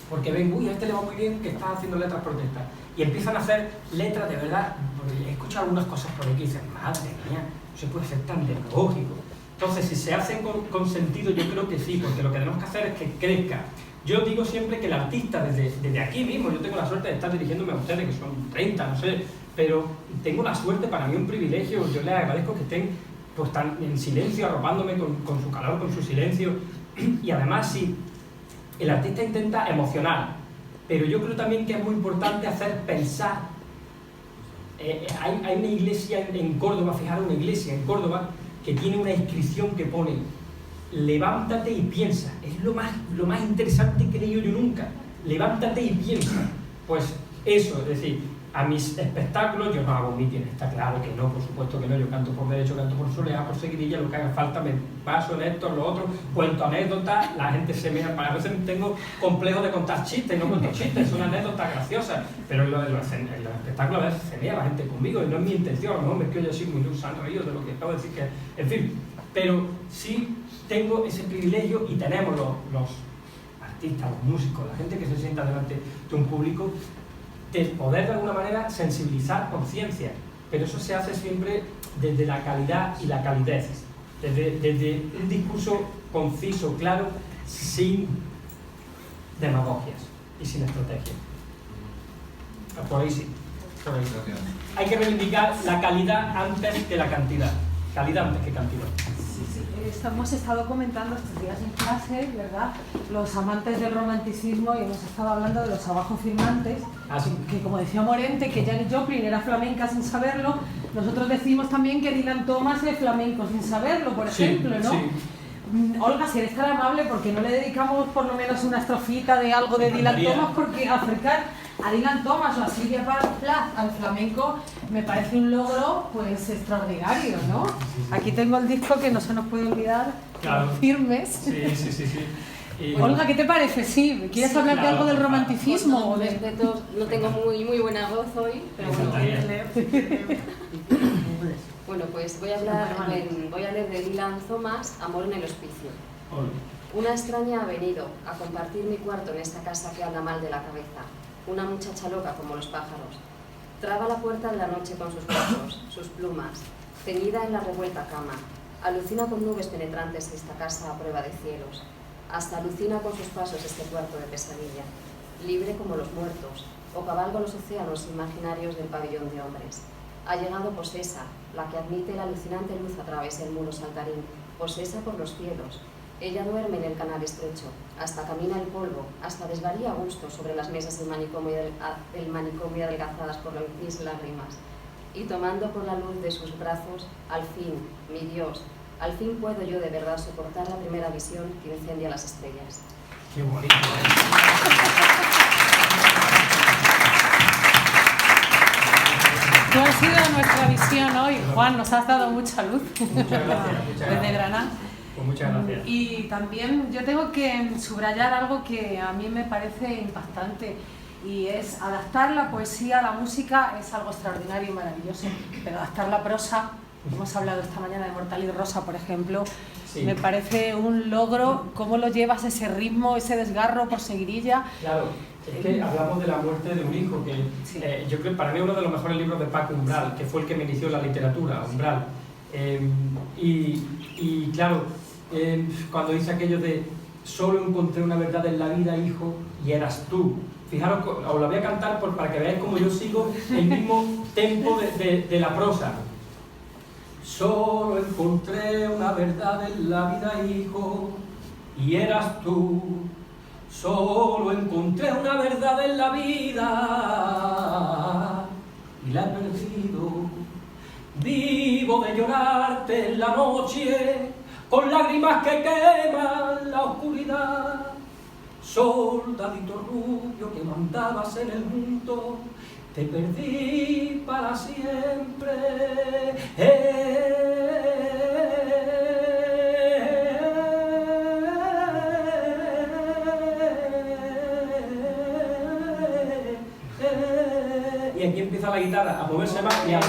Porque ven, uy, a este le va muy bien que está haciendo letras protestas. Y empiezan a hacer letras de verdad. Porque he escuchado algunas cosas por aquí y dicen, madre mía, no se puede ser tan demagógico. Entonces, si se hacen con sentido, yo creo que sí, porque lo que tenemos que hacer es que crezca. Yo digo siempre que el artista, desde aquí mismo, yo tengo la suerte de estar dirigiéndome a ustedes, que son 30, no sé, pero tengo la suerte, para mí un privilegio, yo les agradezco que estén pues tan en silencio, arropándome con su calor, con su silencio. Y además, sí, el artista intenta emocionar, pero yo creo también que es muy importante hacer pensar. Hay una iglesia en Córdoba, fijaros, una iglesia en Córdoba que tiene una inscripción que pone levántate y piensa. Es lo más interesante que he leído yo nunca. Levántate y piensa. Pues eso, es decir, a mis espectáculos yo no hago mítines, está claro que no, por supuesto que no. Yo canto por derecho, canto por soledad, por seguidilla, lo que haga falta, me paso en esto, en lo otro, cuento anécdotas, la gente se me... A veces tengo complejo de contar chistes, no cuento chistes, son anécdotas graciosas, pero en los espectáculos a veces se mea la gente conmigo y no es mi intención, a lo mejor me quedo yo así muy luz, se han reído de lo que acabo de decir, que, en fin, pero sí tengo ese privilegio y tenemos los artistas, los músicos, la gente que se sienta delante de un público, de poder de alguna manera sensibilizar conciencia, pero eso se hace siempre desde la calidad y la calidez, desde un discurso conciso, claro, sin demagogias y sin estrategia. Por ahí sí. Por ahí. Hay que reivindicar la calidad antes que la cantidad. calidad antes que cantidad. Hemos estado comentando estos días en clase, ¿verdad?, los amantes del romanticismo, y hemos estado hablando de los abajo firmantes, que como decía Morente, que Janis Joplin era flamenca sin saberlo. Nosotros decimos también que Dylan Thomas es flamenco sin saberlo, por ejemplo, ¿no? Sí. Olga, si eres tan amable, porque no le dedicamos por lo menos una estrofita de algo de Dylan Thomas, porque acercar a Dylan Thomas o a Sylvia Plath al flamenco me parece un logro pues extraordinario, ¿no? Aquí tengo el disco que no se nos puede olvidar, claro. Firmes. Sí. Olga, ¿qué te parece? Sí, ¿quieres hablar de algo del romanticismo? No tengo muy buena voz hoy, pero bueno. Bueno, pues voy a leer de Dylan Thomas, Amor en el hospicio. Una extraña ha venido a compartir mi cuarto en esta casa que anda mal de la cabeza. Una muchacha loca como los pájaros. Traba la puerta de la noche con sus brazos, sus plumas, teñida en la revuelta cama. Alucina con nubes penetrantes esta casa a prueba de cielos. Hasta alucina con sus pasos este cuarto de pesadilla. Libre como los muertos, o cabalgo los océanos imaginarios del pabellón de hombres. Ha llegado Posesa, la que admite la alucinante luz a través del muro saltarín, Posesa por los cielos. Ella duerme en el canal estrecho, hasta camina el polvo, hasta desvaría a gusto sobre las mesas del manicomio adelgazadas por mis lágrimas. Y tomando por la luz de sus brazos, al fin, mi Dios, al fin puedo yo de verdad soportar la primera visión que incendia las estrellas. ¡Qué bonito! Tú has sido nuestra visión hoy, Juan, nos has dado mucha luz. Muchas gracias. Desde Granada. Pues muchas gracias. Y también yo tengo que subrayar algo que a mí me parece impactante, y es adaptar la poesía a la música es algo extraordinario y maravilloso, pero adaptar la prosa, hemos hablado esta mañana de Mortal y Rosa, por ejemplo, sí. Me parece un logro. ¿Cómo lo llevas, ese ritmo, ese desgarro por seguirilla? Claro, es que hablamos de la muerte de un hijo, que sí. Yo creo que para mí uno de los mejores libros de Paco Umbral, que fue el que me inició la literatura, Umbral. Y claro, cuando dice aquello de solo encontré una verdad en la vida, hijo, y eras tú. Fijaros, os la voy a cantar para que veáis cómo yo sigo el mismo tempo de la prosa. Solo encontré una verdad en la vida, hijo, y eras tú. Solo encontré una verdad en la vida y la he perdido. Vivo de llorarte en la noche con lágrimas que queman la oscuridad. Soldadito rubio que mandabas en el mundo, te perdí para siempre. Y aquí empieza la guitarra a moverse más y a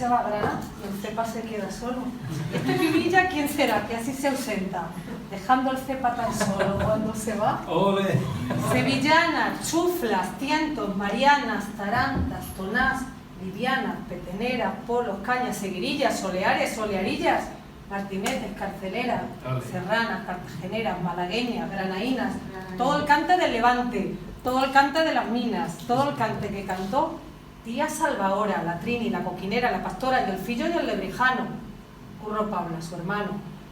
se va a Granada, el Cepa se queda solo. Este Pinilla, ¿quién será? Que así se ausenta, dejando el Cepa tan solo cuando se va. ¡Ole! Sevillanas, chuflas, tientos, marianas, tarantas, tonás, livianas, peteneras, polos, cañas, seguirillas, soleares, solearillas, martinetes, carceleras, serranas, cartageneras, malagueñas, granaínas, todo el cante del Levante, todo el cante de las minas, todo el cante que cantó Tía Salvadora, la Trini, la Coquinera, la Pastora, el Fillo y el Lebrijano, Curro Pabla, su hermano,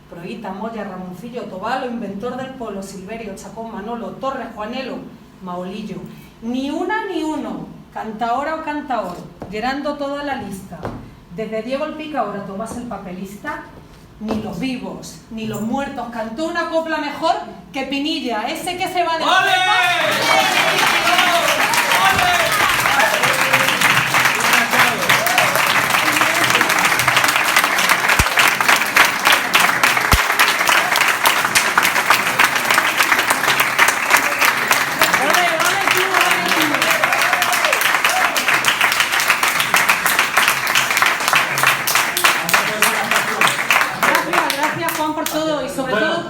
Proita, Moya, Ramoncillo, Tobalo, inventor del polo, Silverio, Chacón, Manolo, Torres, Juanelo, Maolillo. Ni una ni uno, cantaora o cantaor, llenando toda la lista. Desde Diego el Picaora, Tomás el Papelista, ni los vivos, ni los muertos cantó una copla mejor que Pinilla, ese que se va de... ¡Ole!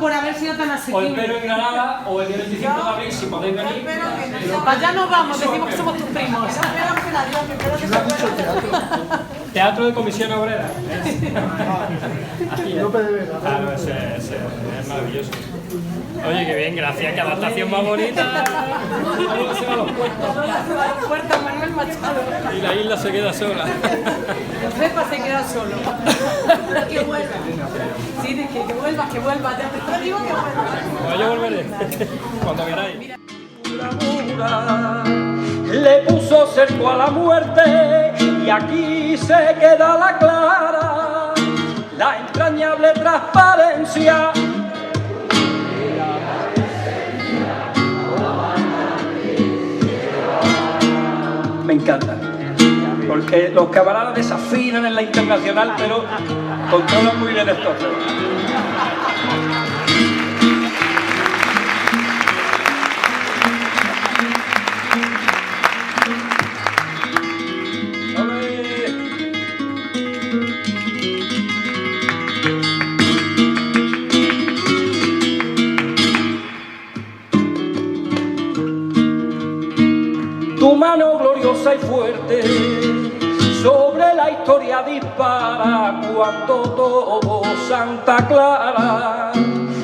por haber sido tan Os espero en Granada o el día 25 de abril, si podéis venir. Para allá nos vamos, decimos que somos tus primos. Teatro de Comisión Obrera. Claro, ese es maravilloso. Oye, qué bien, gracias, qué adaptación más bonita. Luego se va a los puertos. Manuel Machado. Y la isla se queda sola. Pepa se queda solo. Que vuelva. Sí, que vuelva. Te digo que vuelva. Pues yo volveré. Cuando queráis. Le puso cerco a la muerte y aquí se queda la clara, la entrañable transparencia. Me encanta, porque los camaradas desafinan en la internacional, pero controlan muy bien esto. Tu mano gloriosa y fuerte sobre la historia dispara cuando todo Santa Clara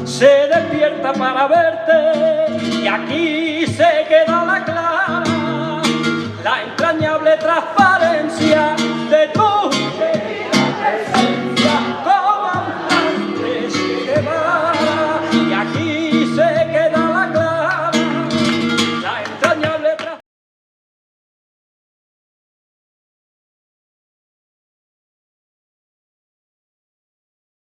se despierta para verte y aquí se queda la clara, la entrañable transparencia.